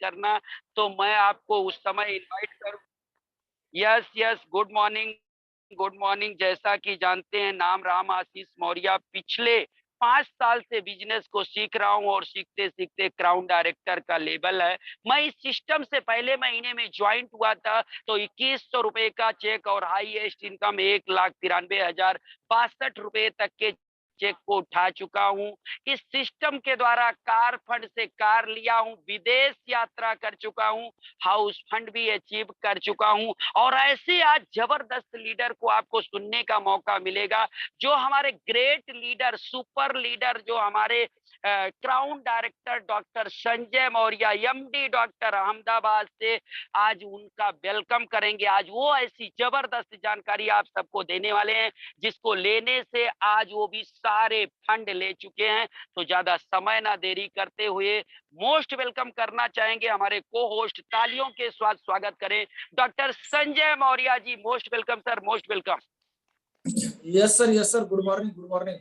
करना, तो मैं आपको उस समय इनवाइट करूँ। Yes, yes, good morning, good morning. जैसा कि जानते हैं, नाम राम आशीष मौर्य। पिछले 5 साल से बिजनेस को सीख रहा हूँ और सीखते-सीखते क्राउन डायरेक्टर का लेवल है। मैं इस सिस्टम से पहले महीने में जॉइंट हुआ था, तो ₹2100 का चेक और हाईएस्ट इनकम ₹1,93,062 तक के चेक को उठा चुका हूँ। इस सिस्टम के द्वारा कार फंड से कार लिया हूँ, विदेश यात्रा कर चुका हूँ, हाउस फंड भी अचीव कर चुका हूँ। और ऐसे आज जबरदस्त लीडर को आपको सुनने का मौका मिलेगा, जो हमारे ग्रेट लीडर, सुपर लीडर, जो हमारे crown director doctor Sanjay Maurya, MD doctor, Ahmedabad से, आज उनका वेलकम करेंगे। आज वो ऐसी जबरदस्त जानकारी आप सबको देने वाले हैं, जिसको लेने से आज वो भी सारे फंड ले चुके हैं। तो ज्यादा समय ना देरी करते हुए मोस्ट वेलकम करना चाहेंगे हमारे को होस्ट। तालियों के साथ स्वागत करें doctor Sanjay Maurya ji. Most welcome sir, most welcome. Yes sir, good morning, good morning.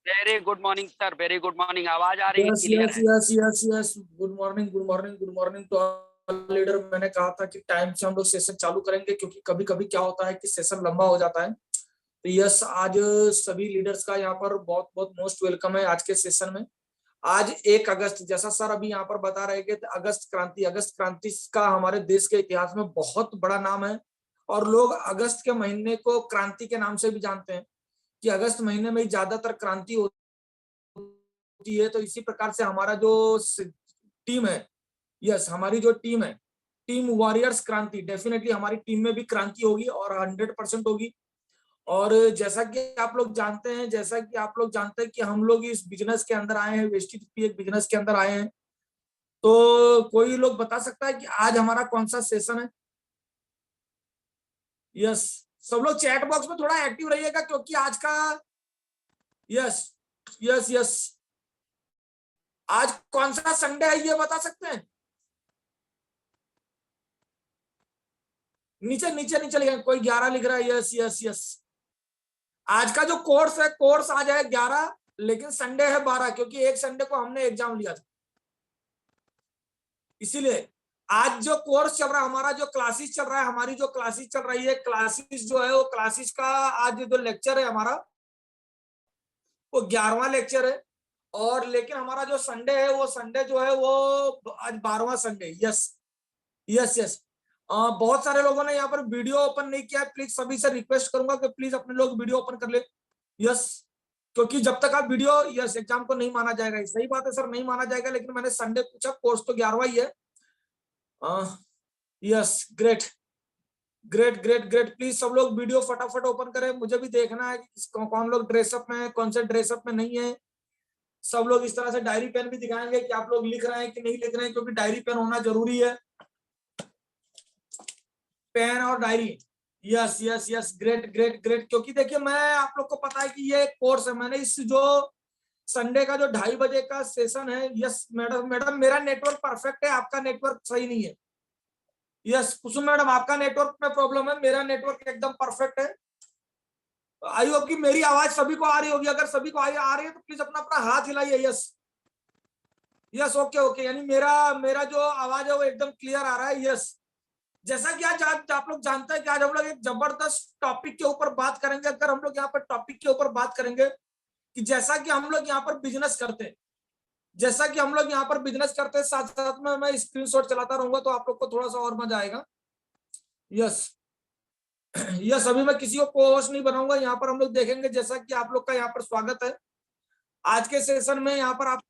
Very good morning sir, very good morning. आवाज आ रही है, यस क्लियर यस है? Yes yes yes good morning, good morning, good morning to all leader. मैंने कहा था कि time से हम लोग सेशन चालू करेंगे, क्योंकि कभी कभी क्या होता है कि सेशन लंबा हो जाता है। तो यस, आज सभी लीडर्स का यहाँ पर बहुत बहुत मोस्ट वेलकम है आज के सेशन में। आज 1 अगस्त, जैसा सर अभी यहाँ पर बता रहे थे, अगस्त क्रांति का हमारे देश के इतिहास में बहुत बड़ा नाम है। और लोग अगस्त के महीने को क्रांति के नाम से भी जानते हैं, कि अगस्त महीने में ज्यादातर क्रांति होती है। तो इसी प्रकार से हमारा जो टीम है, यस, हमारी जो टीम है, टीम वॉरियर्स क्रांति, डेफिनेटली हमारी टीम में भी क्रांति होगी और 100% होगी। और जैसा कि आप लोग जानते हैं कि हम लोग इस बिजनेस के अंदर आए हैं, वेस्टेज पी एक बिजनेस के अंदर आए हैं। तो कोई लोग बता सकता है कि आज हमारा कौन सा सेशन है? यस, सब लोग चैट बॉक्स में थोड़ा एक्टिव रहिएगा, क्योंकि आज का, यस यस यस, आज कौन सा संडे है ये बता सकते हैं? नीचे नीचे नीचे लिखा, कोई 11 लिख रहा है। यस यस यस, आज का जो कोर्स है, कोर्स आज है 11, लेकिन संडे है 12, क्योंकि एक संडे को हमने एग्जाम लिया था। इसीलिए आज जो कोर्स चल रहा है, हमारा जो क्लासेस चल रहा है, हमारी जो क्लासेस चल रही है, क्लासेस जो है वो क्लासेस का आज जो लेक्चर है हमारा, वो 11वां लेक्चर है। और लेकिन हमारा जो संडे है, वो संडे जो है वो आज 12वां संडे। यस यस यस, बहुत सारे लोगों ने यहाँ पर वीडियो ओपन नहीं किया है। प्लीज सभी से रिक्वेस्ट करूंगा कि प्लीज अपने लोग वीडियो ओपन कर ले। यस, क्योंकि जब तक आप वीडियो, यस, एग्जाम को नहीं माना जाएगा। सही बात है सर, नहीं माना जाएगा, लेकिन मैंने संडे पूछा, कोर्स तो 11वां ही है। Yes, great great great great. Please सब लोग वीडियो फटाफट ओपन करें, मुझे भी देखना है कि कौन लोग ड्रेसअप में है, कौन से ड्रेसअप में नहीं है। सब लोग इस तरह से डायरी पेन भी दिखाएंगे कि आप लोग लिख रहे हैं कि नहीं लिख रहे हैं, क्योंकि डायरी पेन होना जरूरी है, पेन और diary. Yes yes yes, great great great. क्योंकि देखिए, मैं, आप लोग को पता है कि ये कोर्स है, मैंने इस जो संडे का जो 2:30 बजे का सेशन है, यस मैडम मेरा नेटवर्क परफेक्ट है, आपका नेटवर्क सही नहीं है। यस कुसुम मैडम, आपका नेटवर्क में प्रॉब्लम है, मेरा नेटवर्क एकदम परफेक्ट है। आई होप कि मेरी आवाज सभी को आ रही होगी। अगर सभी को आ रही है तो प्लीज अपना अपना हाथ हिलाइए। यस यस, ओके ओके, यानी मेरा मेरा जो आवाज है वो एकदम क्लियर आ रहा है। यस, जैसा कि आज आप लोग जानते हैं कि आज हम लोग एक जबरदस्त टॉपिक के ऊपर बात करेंगे। अगर हम लोग यहाँ पर टॉपिक के ऊपर बात करेंगे कि जैसा कि हम लोग यहाँ पर बिजनेस करते हैं, साथ साथ में मैं स्क्रीनशॉट चलाता रहूंगा, तो आप लोग को थोड़ा सा और मजा आएगा। यस यस, अभी मैं किसी को को-होस्ट नहीं बनाऊंगा। यहाँ पर हम लोग देखेंगे, जैसा कि आप लोग का यहाँ पर स्वागत है आज के सेशन में। यहाँ पर आप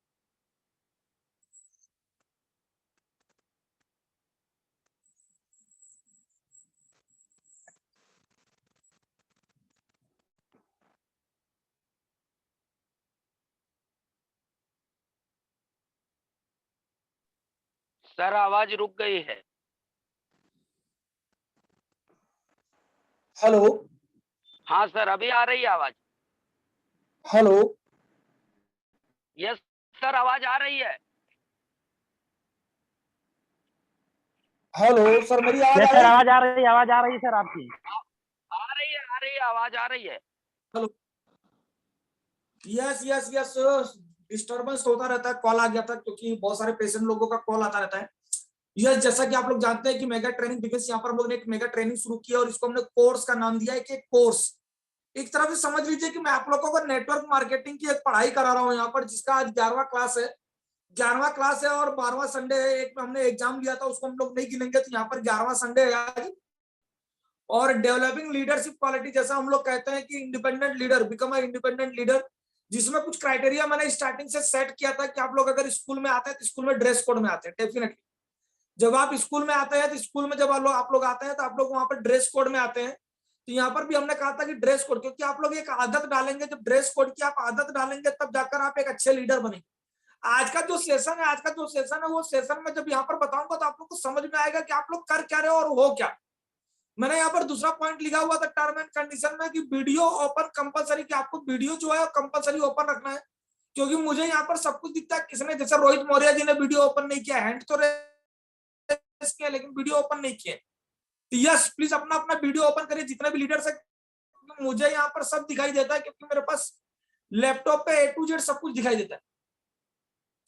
सर आवाज रुक गई है। हेलो, हाँ सर, अभी आ रही है आवाज। हेलो, यस सर, आवाज आ रही है। हेलो सर, मेरी आवाज यस आ सर, रही? आवाज आ रही है सर आपकी। आ रही है, आवाज आ रही है। Hello, yes yes yes, disturbance होता रहता है, कॉल आ गया था, क्योंकि बहुत सारे पेशेंट लोगों का कॉल आता रहता है। यस, जैसा कि आप लोग जानते हैं कि मेगा ट्रेनिंग बिजनेस, यहाँ पर हम लोग ने एक मेगा ट्रेनिंग शुरू किया और इसको हमने कोर्स का नाम दिया है कि कोर्स। एक तरह से समझ लीजिए कि मैं आप लोगों को नेटवर्क मार्केटिंग की एक पढ़ाई करा रहा हूँ यहाँ पर, जिसका आज 11वां क्लास है। 11वां क्लास है और 12वां संडे है। एक हमने एग्जाम लिया था, उसको हम लोग नहीं गिनेंगे, तो यहाँ पर 11वां संडे है आज। और डेवलपिंग लीडरशिप क्वालिटी, जैसा हम लोग कहते हैं कि independent leader, become a independent leader, जिसमें कुछ क्राइटेरिया मैंने स्टार्टिंग से सेट किया था कि आप लोग अगर स्कूल में आते हैं तो स्कूल में ड्रेस कोड में आते हैं डेफिनेटली। जब आप स्कूल में आते हैं तो स्कूल में जब आप लोग आते हैं तो आप लोग वहां पर ड्रेस कोड में आते हैं। तो यहाँ पर भी हमने कहा था कि ड्रेस कोड, क्योंकि आप लोग एक आदत डालेंगे, जब ड्रेस कोड की आप आदत डालेंगे तब जाकर आप एक अच्छे लीडर बनेंगे। आज का जो सेशन है वो सेशन में जब यहाँ पर बताऊंगा तो आप लोग को समझ में आएगा कि आप लोग कर क्या रहे हो और हो क्या। मैंने यहाँ पर दूसरा पॉइंट लिखा हुआ था टर्म एंड कंडीशन में कि वीडियो ओपन कंपलसरी, कि आपको वीडियो जो है कंपलसरी ओपन रखना है। क्योंकि मुझे यहाँ पर सब कुछ दिखता है, किसने, जैसे रोहित मौर्य जी ने वीडियो ओपन नहीं किया, हैंड तो रेस किया लेकिन वीडियो ओपन नहीं किया। तो यस, प्लीज अपना अपना वीडियो ओपन करिए जितने भी लीडर्स है। मुझे यहाँ पर सब दिखाई देता है क्योंकि मेरे पास लैपटॉप पे A to Z सब कुछ दिखाई देता है।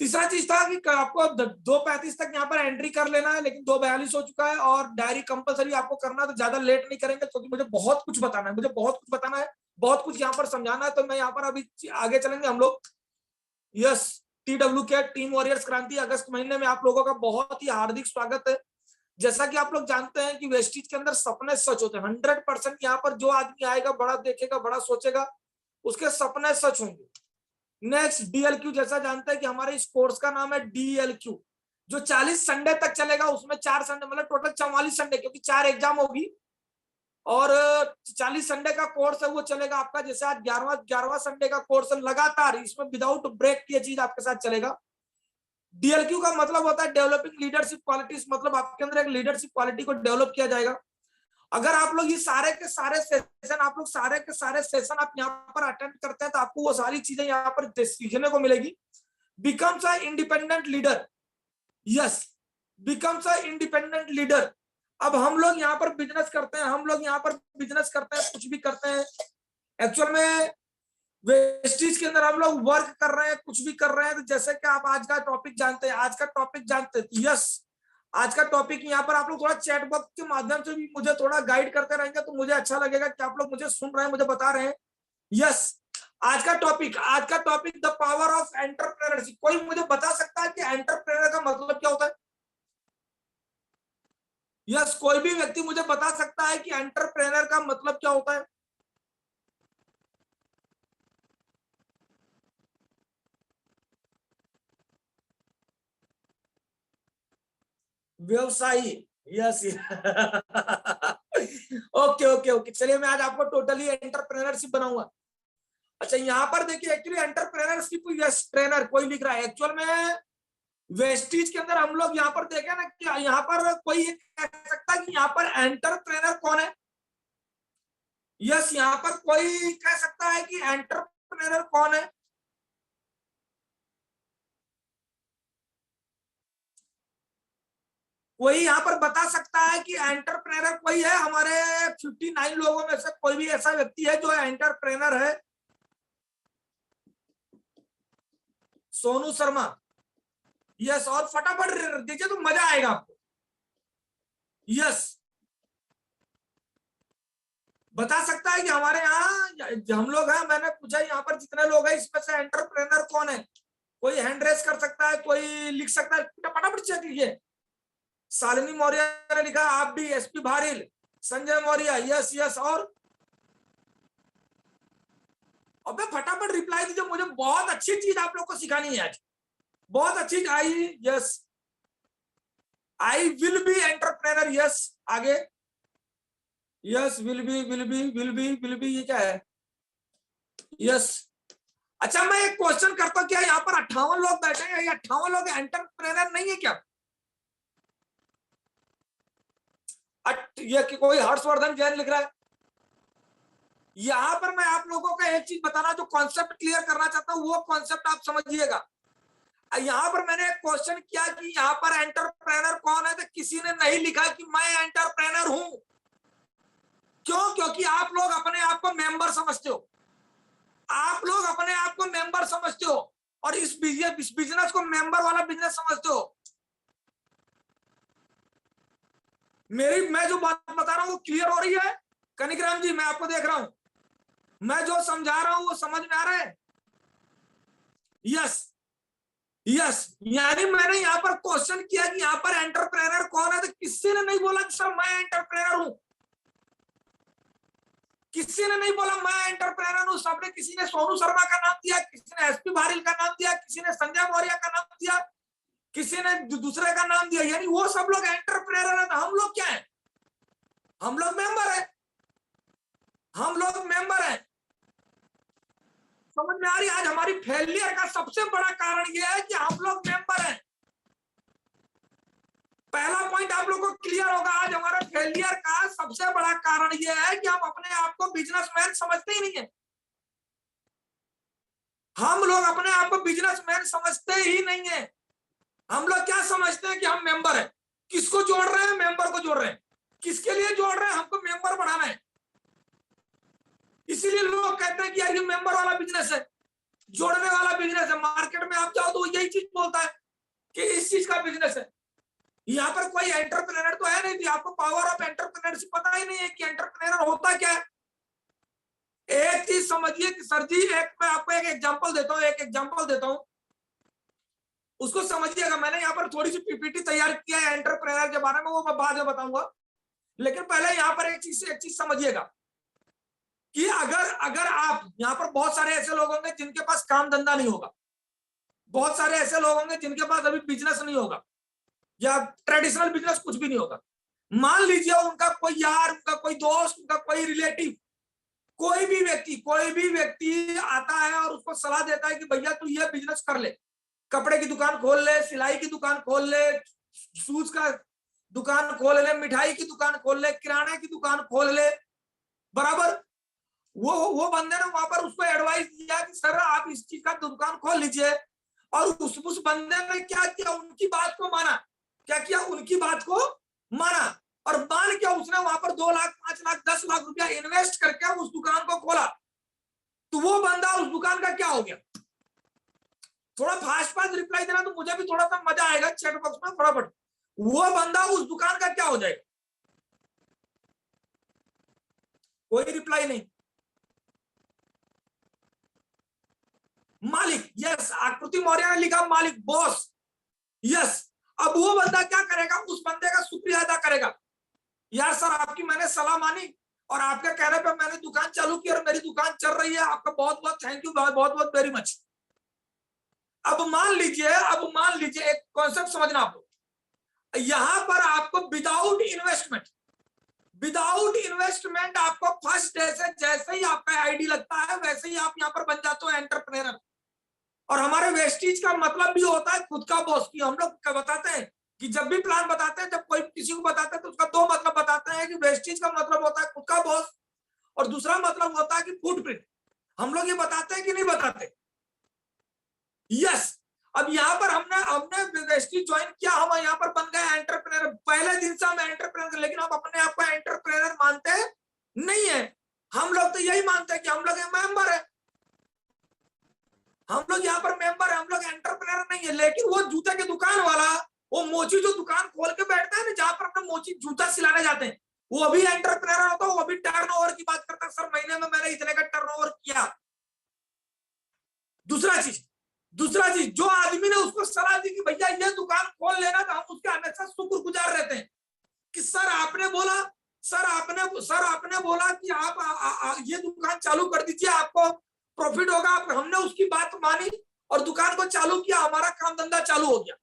तीसरा चीज था कि आपको 2:35 तक यहाँ पर एंट्री कर लेना है, लेकिन 2:42 हो चुका है और डायरी कंपलसरी आपको करना है। तो ज्यादा लेट नहीं करेंगे क्योंकि मुझे बहुत कुछ बताना है, बहुत कुछ यहाँ पर समझाना है। तो मैं यहाँ पर अभी आगे चलेंगे हम लोग। यस, TWK टीम वॉरियर्स क्रांति अगस्त महीने में आप लोगों का बहुत ही हार्दिक स्वागत है। जैसा कि आप लोग जानते हैं कि वेस्टीज के अंदर सपने सच होते हैं। 100% यहाँ पर जो आदमी आएगा, बड़ा देखेगा, बड़ा सोचेगा, उसके सपने सच होंगे। नेक्स्ट DLQ, जैसा जानते हैं कि हमारे इस कोर्स का नाम है DLQ, जो 40 संडे तक चलेगा। उसमें 4 संडे, मतलब टोटल 44 संडे, क्योंकि 4 एग्जाम होगी और 40 संडे का कोर्स है वो चलेगा आपका। जैसे आज 11वां संडे का कोर्स है, लगातार इसमें विदाउट ब्रेक ये चीज आपके साथ चलेगा। DLQ का मतलब होता है डेवलपिंग लीडरशिप क्वालिटीज, मतलब आपके अंदर एक लीडरशिप क्वालिटी को डेवलप किया जाएगा। अगर आप लोग ये सारे के सारे सेशन आप यहाँ पर अटेंड करते हैं तो आपको वो सारी चीजें यहाँ पर सीखने को मिलेगी। Becomes a independent leader, yes, becomes a independent leader. अब हम लोग यहाँ पर बिजनेस करते हैं, कुछ भी करते हैं। एक्चुअल में वेस्टीज के अंदर हम लोग वर्क कर रहे हैं, कुछ भी कर रहे हैं। तो जैसे कि आप आज का टॉपिक जानते हैं, यस, आज का टॉपिक यहाँ पर आप लोग थोड़ा चैट बॉक्स के माध्यम से भी मुझे थोड़ा गाइड करते रहेंगे तो मुझे अच्छा लगेगा कि आप लोग मुझे सुन रहे हैं, मुझे बता रहे हैं। यस, आज का topic the power of entrepreneurship. कोई मुझे बता सकता है कि एंटरप्रेन्योर का मतलब क्या होता है? यस, कोई भी व्यक्ति मुझे बता सकता है कि एंटरप्रेन्योर का मतलब क्या होता है? व्यवसायी, यस। ओके, चलिए मैं आज आपको टोटली एंटरप्रेन्योरशिप बनाऊंगा। अच्छा, यहाँ पर देखिए, एक्चुअली एंटरप्रेन्योरशिप, यस, ट्रेनर कोई लिख रहा है। एक्चुअल में वेस्टीज के अंदर हम लोग यहाँ पर देखें ना कि यहाँ पर कोई कह सकता है कि यहाँ पर एंटरप्रेन्योर कौन है। यस, यहाँ पर कोई कह सकता है कि एंटरप्रेन्योर कौन है। कोई यहाँ पर बता सकता है कि एंटरप्रेन्योर कोई है? हमारे 59 लोगों में से कोई भी ऐसा व्यक्ति है जो एंटरप्रेन्योर है? सोनू शर्मा, यस, और फटाफट दीजिए तो मजा आएगा आपको। यस, बता सकता है कि हमारे यहाँ हम लोग हैं, मैंने पूछा यहाँ पर जितने लोग हैं इसमें से एंटरप्रेन्योर कौन है? कोई हैंड रेस कर सकता है, कोई लिख सकता है, फटाफट चेक कीजिए। शालिनी मौर्य ने लिखा, आप भी, SP भारिल, संजय मौर्य, यस, और अबे फटाफट रिप्लाई दीजिए, मुझे बहुत अच्छी चीज आप लोग को सिखानी है आज, बहुत अच्छी। I will be entrepreneur, yes, आगे, यस, विल बी, ये क्या है? यस। अच्छा, मैं एक क्वेश्चन करता हूं, क्या यहाँ पर 58 लोग बैठे हैं, ये 58 लोग एंटरप्रेन्योर नहीं है क्या? ये कि कोई हर्षवर्धन जैन लिख रहा है। यहां पर मैं आप लोगों को एक चीज बताना, जो कॉन्सेप्ट क्लियर करना चाहता हूं, वो कॉन्सेप्ट आप समझिएगा। यहां पर मैंने एक क्वेश्चन किया कि यहाँ पर एंटरप्रेन्योर कौन है, तो किसी ने नहीं लिखा कि मैं एंटरप्रेन्योर हूं। क्यों? क्योंकि आप लोग अपने आप को मेंबर समझते हो, और इस बिजनेस को मेंबर वाला बिजनेस समझते हो। मैं जो बात बता रहा हूँ वो क्लियर हो रही है? कनिकराम जी, मैं आपको देख रहा हूं, मैं जो समझा रहा हूं वो समझ में आ रहा है? Yes yes. यानी मैंने यहाँ पर क्वेश्चन किया कि यहाँ पर एंटरप्रेनर कौन है, तो किसी ने नहीं बोला कि सर मैं एंटरप्रेनर हूं, किसी ने नहीं बोला मैं एंटरप्रेनर हूं। सबने, किसी ने सोनू शर्मा का नाम दिया, किसी ने एसपी भारिल का नाम दिया, किसी ने संजय मौर्य का नाम दिया, किसी ने दूसरे का नाम दिया, यानी वो सब लोग एंटरप्रेनर है। तो हम लोग क्या है? हम लोग मेंबर है, हम लोग मेंबर है। समझ में आ रही? आज हमारी फेलियर का सबसे बड़ा कारण यह है कि हम लोग मेंबर हैं। पहला पॉइंट आप लोगों को क्लियर होगा। आज हमारे फेलियर का सबसे बड़ा कारण यह है कि हम अपने आप को बिजनेसमैन समझते ही नहीं है। हम लोग अपने आप को बिजनेसमैन समझते ही नहीं है। हम लोग क्या समझते हैं कि हम मेंबर हैं। किसको जोड़ रहे हैं? मेंबर को जोड़ रहे हैं। किसके लिए जोड़ रहे हैं? हमको मेंबर बढ़ाना है। इसीलिए लोग कहते हैं कि यार ये मेंबर वाला बिजनेस है, जोड़ने वाला बिजनेस है। मार्केट में आप जाओ तो यही चीज बोलता है कि इस चीज का बिजनेस है। यहाँ पर कोई एंटरप्रेन्योर तो है नहीं थी। आपको पावर ऑफ एंटरप्रेन्योरशिप पता ही नहीं है कि एंटरप्रेन्योर होता क्या है। एक चीज समझिए कि सर जी, मैं आपको एक एग्जांपल देता हूं, उसको समझिएगा। मैंने यहाँ पर थोड़ी सी पीपीटी तैयार किया है एंटरप्रेन्योर के बारे में, वो मैं बाद में बताऊंगा। लेकिन पहले यहाँ पर एक चीज समझिएगा कि अगर आप, यहाँ पर बहुत सारे ऐसे लोग होंगे जिनके पास काम धंधा नहीं होगा, बहुत सारे ऐसे लोग होंगे जिनके पास अभी बिजनेस नहीं होगा या ट्रेडिशनल बिजनेस कुछ भी नहीं होगा। मान लीजिए उनका कोई यार, उनका कोई दोस्त, उनका कोई रिलेटिव, कोई भी व्यक्ति आता है और उसको सलाह देता है कि भैया तू ये बिजनेस कर ले, कपड़े की दुकान खोल ले, सिलाई की दुकान खोल ले, शूज का दुकान खोल ले, मिठाई की दुकान खोल ले, किराने की दुकान खोल ले, बराबर। वो बंदे ने वहां पर उसको एडवाइस दिया कि सर आप इस चीज का दुकान खोल लीजिए। और उस बंदे ने क्या किया? उनकी बात को माना। क्या किया? उनकी बात को माना और मान के उसने वहां पर 2 लाख, 5 लाख, 10 लाख रुपया इन्वेस्ट करके उस दुकान को खोला। तो वो बंदा उस दुकान का क्या हो गया? थोड़ा फास्ट रिप्लाई देना तो मुझे भी थोड़ा सा मजा आएगा चैट बॉक्स में फटाफट। वो बंदा उस दुकान का क्या हो जाएगा? कोई रिप्लाई नहीं। मालिक, यस। आकृति मौर्य ने लिखा मालिक, बॉस, यस। अब वो बंदा क्या करेगा? उस बंदे का शुक्रिया अदा करेगा। यार सर आपकी मैंने सलाह मानी और आपके कहने पे मैंने दुकान चालू की और मेरी दुकान चल रही है। आपका बहुत बहुत थैंक यू, बहुत बहुत वेरी मच। अब मान लीजिए एक कॉन्सेप्ट समझना आप लोग। यहां पर आपको विदाउट इन्वेस्टमेंट आपको फर्स्ट डे से जैसे ही आपका आईडी लगता है वैसे ही आप यहाँ पर बन जाते हो एंटरप्रेन्योर। और हमारे वेस्टीज का मतलब भी होता है खुद का बॉस की। हम लोग बताते हैं कि जब भी प्लान बताते हैं, जब कोई किसी को बताते हैं तो उसका 2 मतलब बताते हैं कि वेस्टीज का मतलब होता है खुद का बॉस और दूसरा मतलब होता है कि फुटप्रिंट। हम लोग ये बताते हैं कि नहीं बताते? यस। अब यहाँ पर हमने वेस्टीज ज्वाइन किया, हम यहाँ पर बन गए एंटरप्रेन्योर। पहले दिन से हम एंटरप्रेन्योर, लेकिन हम अपने आप को एंटरप्रेन्योर मानते नहीं है। हम लोग तो यही मानते हैं कि हम लोग मेंबर है, हम लोग यहाँ पर मेंबर है, हम लोग एंटरप्रेन्योर नहीं है। लेकिन वो जूते की दुकान वाला, वो मोची जो दुकान खोल के बैठता है ना, जहां पर अपने मोची जूता सिलाने जाते हैं, वो भी एंटरप्रेन्योर होता है। वो भी टर्नओवर की बात करता है, सर महीने में मैंने इतने का टर्नओवर किया। दूसरा चीज जो आदमी ने उसको सलाह दी कि भैया ये दुकान खोल लेना, तो हम उसके हमेशा शुक्रगुजार रहते हैं कि सर आपने बोला कि आप ये दुकान चालू कर दीजिए, आपको प्रॉफिट होगा। हमने उसकी बात मानी और दुकान को चालू किया, हमारा काम धंधा चालू हो गया।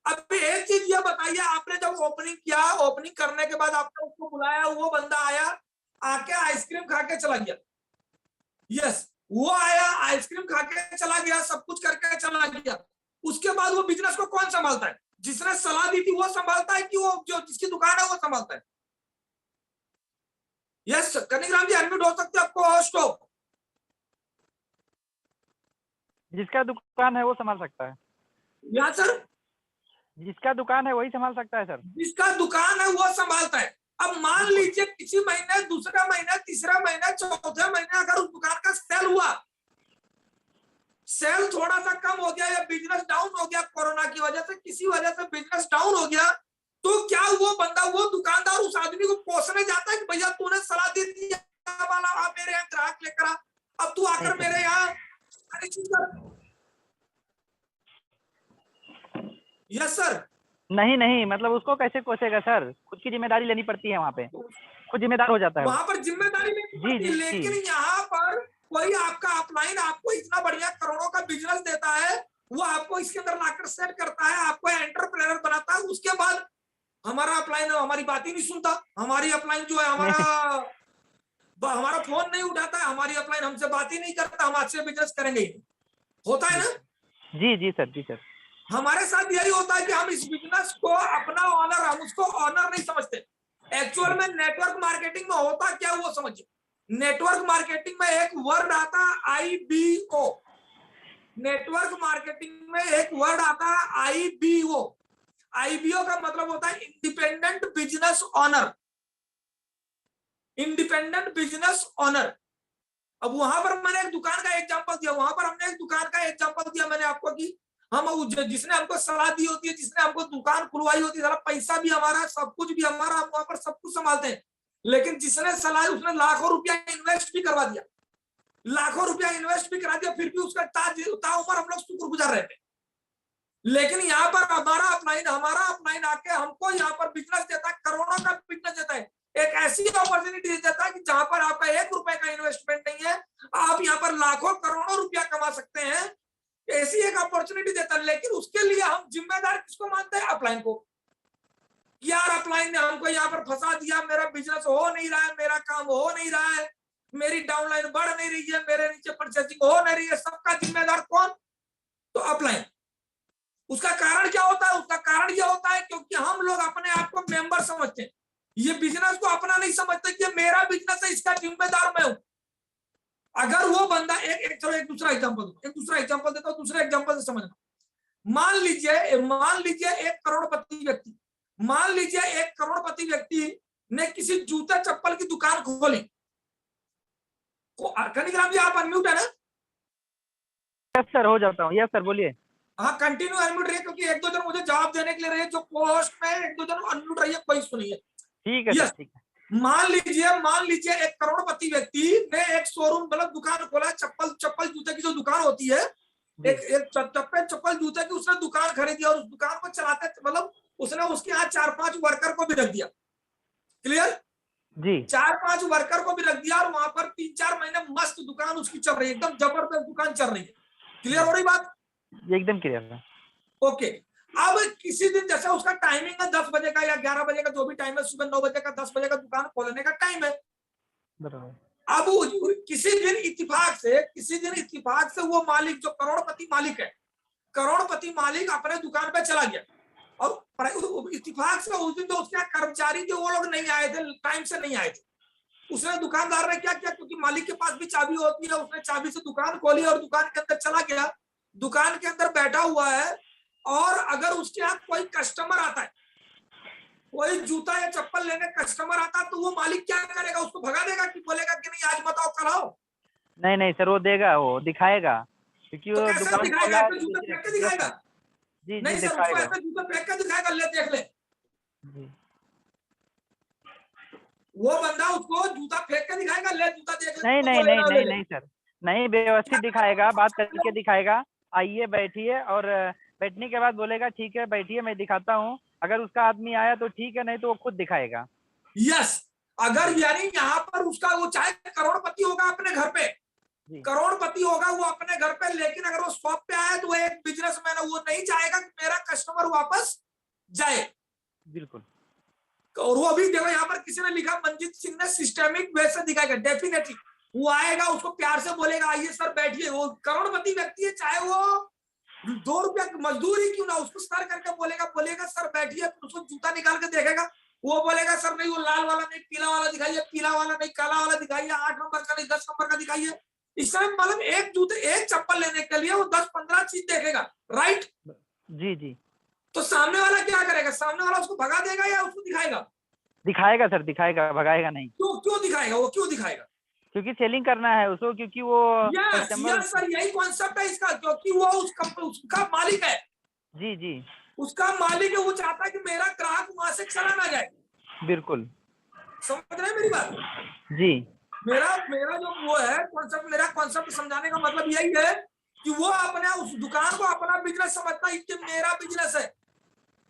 अब एक चीज ये बताइए, आपने जब ओपनिंग किया, ओपनिंग करने के बाद आपने उसको बुलाया, वो बंदा आया, आके आइसक्रीम खा के चला गया। यस, वो आया, आइसक्रीम खा के चला गया, सब कुछ करके चला गया। उसके बाद वो बिजनेस को कौन संभालता है? जिसने सलाह दी थी वो संभालता है कि वो जो जिसकी दुकान है वो संभालता है? यस, कनिकराम जी अनम्यूट हो सकते हैं, आपको होस्ट हो। जिसका दुकान है वो संभाल सकता है। या सर, जिसका दुकान है वही संभाल सकता है सर। जिसका दुकान है वो संभालता है। अब मान लीजिए किसी महीने, दूसरा महीना, तीसरा महीना, चौथे महीने अगर उस दुकान का सेल हुआ, सेल थोड़ा सा कम हो गया या बिजनेस डाउन हो गया, कोरोना की वजह से, किसी वजह से बिजनेस डाउन हो गया, तो क्या वो बंदा, वो दुकान नहीं नहीं, मतलब उसको कैसे कोसेगा सर, खुद की जिम्मेदारी लेनी पड़ती है, वहाँ पे खुद जिम्मेदार हो जाता है वो। वहां पर जिम्मेदारी लेनी जी पड़ती है, जी लेकिन जी यहाँ पर कोई आपका अपलाइन आपको इतना बढ़िया करोड़ों का बिजनेस देता है, वो आपको इसके अंदर लाकर सेट करता है, आपको एंटरप्रेन्योर बनाता है, उसके बाद हमारा अपलाइन हमारी बात ही नहीं सुनता, हमारी अपलाइन जो है हमारा फोन नहीं उठाता है, हमारी अपलाइन हमसे बात ही नहीं करता, हम आपसे बिजनेस करेंगे ही नहीं। होता है ना? जी जी सर, जी सर। हमारे साथ यही होता है कि हम इस बिजनेस को अपना ऑनर, हम उसको ऑनर नहीं समझते। एक्चुअल में नेटवर्क मार्केटिंग में होता क्या वो समझिए। नेटवर्क मार्केटिंग में एक वर्ड आता है IBO। नेटवर्क मार्केटिंग में एक वर्ड आता है IBO। IBO का मतलब होता है independent business honour. Independent business honour. अब वहां पर मैंने एक दुकान का एग्जांपल दिया, वहां पर हमने एक दुकान का एग्जांपल दिया मैंने आपको कि हम जिसने हमको सलाह दी होती है, जिसने हमको दुकान खुलवाई होती है, सारा पैसा भी हमारा, सब कुछ भी हमारा, हम वहां पर सब कुछ संभालते हैं, लेकिन जिसने सलाह उसने लाखों रुपया इन्वेस्ट भी करवा दिया, लाखों रुपया इन्वेस्ट भी करा दिया, फिर भी उसका ताउम्र हम लोग शुक्रगुजार रहे थे। लेकिन यहाँ पर हमारा अपलाइन आके हमको यहाँ पर बिजनेस देता है, करोड़ों का बिजनेस देता है, एक ऐसी अपॉर्चुनिटी देता है कि जहां पर आपका 1 रुपए का इन्वेस्टमेंट नहीं है, आप यहाँ पर लाखों करोड़ों रुपया कमा सकते हैं, ऐसी एक अपॉर्चुनिटी देता है। लेकिन उसके लिए हम जिम्मेदार किसको मानते हैं? अपलाइन को। यार अपलाइन ने हमको यहाँ पर फंसा दिया, मेरा बिजनेस हो नहीं रहा है, मेरा काम हो नहीं रहा है, मेरी डाउनलाइन बढ़ नहीं रही है, मेरे नीचे परचेसिंग हो नहीं रही है, सबका जिम्मेदार कौन? तो अपलाइन। उसका कारण क्या होता है? उसका कारण यह होता है क्योंकि हम लोग अपने आप को मेंबर समझते हैं, ये बिजनेस को अपना नहीं समझते कि मेरा बिजनेस है, इसका जिम्मेदार मैं हूं। अगर वो बंदा एक दूसरा एग्जांपल देता हूं, दूसरे एग्जांपल से समझना। मान लीजिए 1 करोड़पति व्यक्ति ने किसी जूता चप्पल की दुकान खोली। कनिग्राम जी आप अनम्यूट है ना? यस सर, हो जाता हूँ। यस सर, बोलिए। हाँ कंटिन्यू अनम्यूट रहिए, क्योंकि 1-2 जन मुझे जवाब देने के लिए रहे, जो पोस्ट में 1-2 जन अनम्यूट रहिए, कोई सुनिए। ठीक है सर, ठीक है। मान लीजिए 1 करोड़पति व्यक्ति ने एक शोरूम मतलब दुकान खोला, चप्पल जूते की जो दुकान होती है, एक चप्पल जूते की उसने दुकान खरीदी और उस दुकान को चलाते मतलब उसने उसके यहाँ 4-5 वर्कर को भी रख दिया। क्लियर जी। 4-5 वर्कर को भी रख दिया और वहां पर 3-4 महीने मस्त दुकान उसकी चल रही है, एकदम जबरदस्त दुकान चल रही है। क्लियर हो रही बात? एकदम क्लियर है। ओके। अब किसी दिन जैसा उसका टाइमिंग है 10 बजे का या 11 बजे का, जो भी टाइम है, सुबह 9 बजे का 10 बजे का दुकान खोलने का टाइम है। अब किसी दिन इत्तिफाक से वो मालिक जो करोड़पति मालिक अपने दुकान पे चला गया और इत्तिफाक से उस दिन जो उसके कर्मचारी थे वो लोग नहीं आए थे, टाइम से नहीं आए थे। उसने दुकानदार ने क्या किया, क्योंकि मालिक के पास भी चाबी होती है, उसने चाबी से दुकान खोली और दुकान के अंदर चला गया, दुकान के अंदर बैठा हुआ है। और अगर उसके यहाँ कोई कस्टमर आता है, कोई जूता या चप्पल लेने कस्टमर आता है, तो वो मालिक क्या करेगा? उसको भगा देगा कि बोलेगा कि नहीं आज बताओ कल आओ? नहीं सर, वो देगा, वो दिखाएगा, क्योंकि तो वो कैसे दुकान दिखाएगा? ऐसे जूते फेंक के दिखाएगा? जी नहीं जी सर, उसको ऐसे जूते फेंक के दिखाएगा, ले देख ले। वो बंदा उसको जूता फेंक के दिखाएगा, ले जूता देख ले। नहीं सर, नहीं, व्यवस्थित दिखाएगा, बात करके दिखाएगा, आइए बैठिए, और बैठने के बाद बोलेगा ठीक है बैठिए मैं दिखाता हूँ, अगर उसका आदमी आया तो ठीक है, नहीं तो वो खुद दिखाएगा। यस, अगर यानी यहाँ पर उसका वो चाहे करोड़पति होगा अपने घर पे, करोड़पति होगा वो अपने घर पे, लेकिन अगर वो शॉप पे आया तो वो एक बिजनेसमैन है, वो नहीं चाहेगा कि मेरा कस्टमर वापस जाए। बिल्कुल। और वो भी देखो यहाँ पर किसी ने लिखा, मंजीत सिंह ने सिस्टेमिक वे से दिखाएगा। डेफिनेटली वो आएगा, उसको प्यार से बोलेगा आइए सर बैठिए। वो करोड़पति व्यक्ति है, चाहे वो 2 रुपया मजदूरी क्यों ना, उसको सर करके बोलेगा सर बैठिए, उसको जूता निकाल के देखेगा, वो बोलेगा सर नहीं वो लाल वाला नहीं, पीला वाला दिखाइए, पीला वाला नहीं काला वाला दिखाइए, 8 नंबर का नहीं 10 नंबर का दिखाइए। इसमें मतलब एक चप्पल लेने के लिए वो 10-15 चीज देखेगा, राइट? जी जी। तो सामने वाला क्या करेगा? सामने वाला उसको भगा देगा या उसको दिखाएगा? दिखाएगा सर, दिखाएगा, भगाएगा नहीं। क्यों दिखाएगा? वो क्यों दिखाएगा? क्योंकि सेलिंग करना है उसको, क्योंकि वो यस सर, यही कॉन्सेप्ट है इसका, क्योंकि वो उसका मालिक है। जी जी, उसका मालिक है, वो चाहता है कि मेरा ग्राहक वहां से चला ना जाए। बिल्कुल, समझ रहे हैं मेरी बात? जी। मेरा जो वो है कॉन्सेप्ट, मेरा कॉन्सेप्ट समझाने का मतलब यही है कि वो अपने उस दुकान को अपना बिजनेस समझता है कि मेरा बिजनेस है,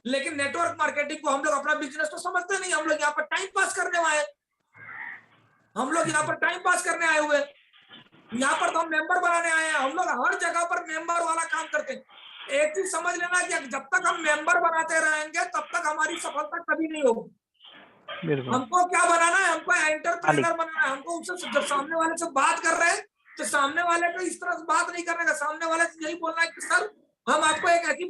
लेकिन नेटवर्क मार्केटिंग को हम लोग अपना बिजनेस तो समझते नहीं, हम लोग यहाँ पर टाइम पास करने आए, हम लोग यहाँ पर टाइम पास करने आए हुए, यहाँ पर तो हम मेंबर बनाने आए हैं। हम लोग हर जगह पर मेंबर वाला काम करते हैं। एक चीज समझ लेना कि जब तक हम मेंबर बनाते रहेंगे तब तक हमारी सफलता कभी नहीं होगी। हमको क्या बनाना है, हमको एंटरप्रेन्योर बनाना है। हमको उससे जब सामने वाले से बात कर रहे हैं तो सामने वाले को इस तरह से बात नहीं करने का, सामने वाले से यही बोलना है कि सर हम आपको एक ऐसी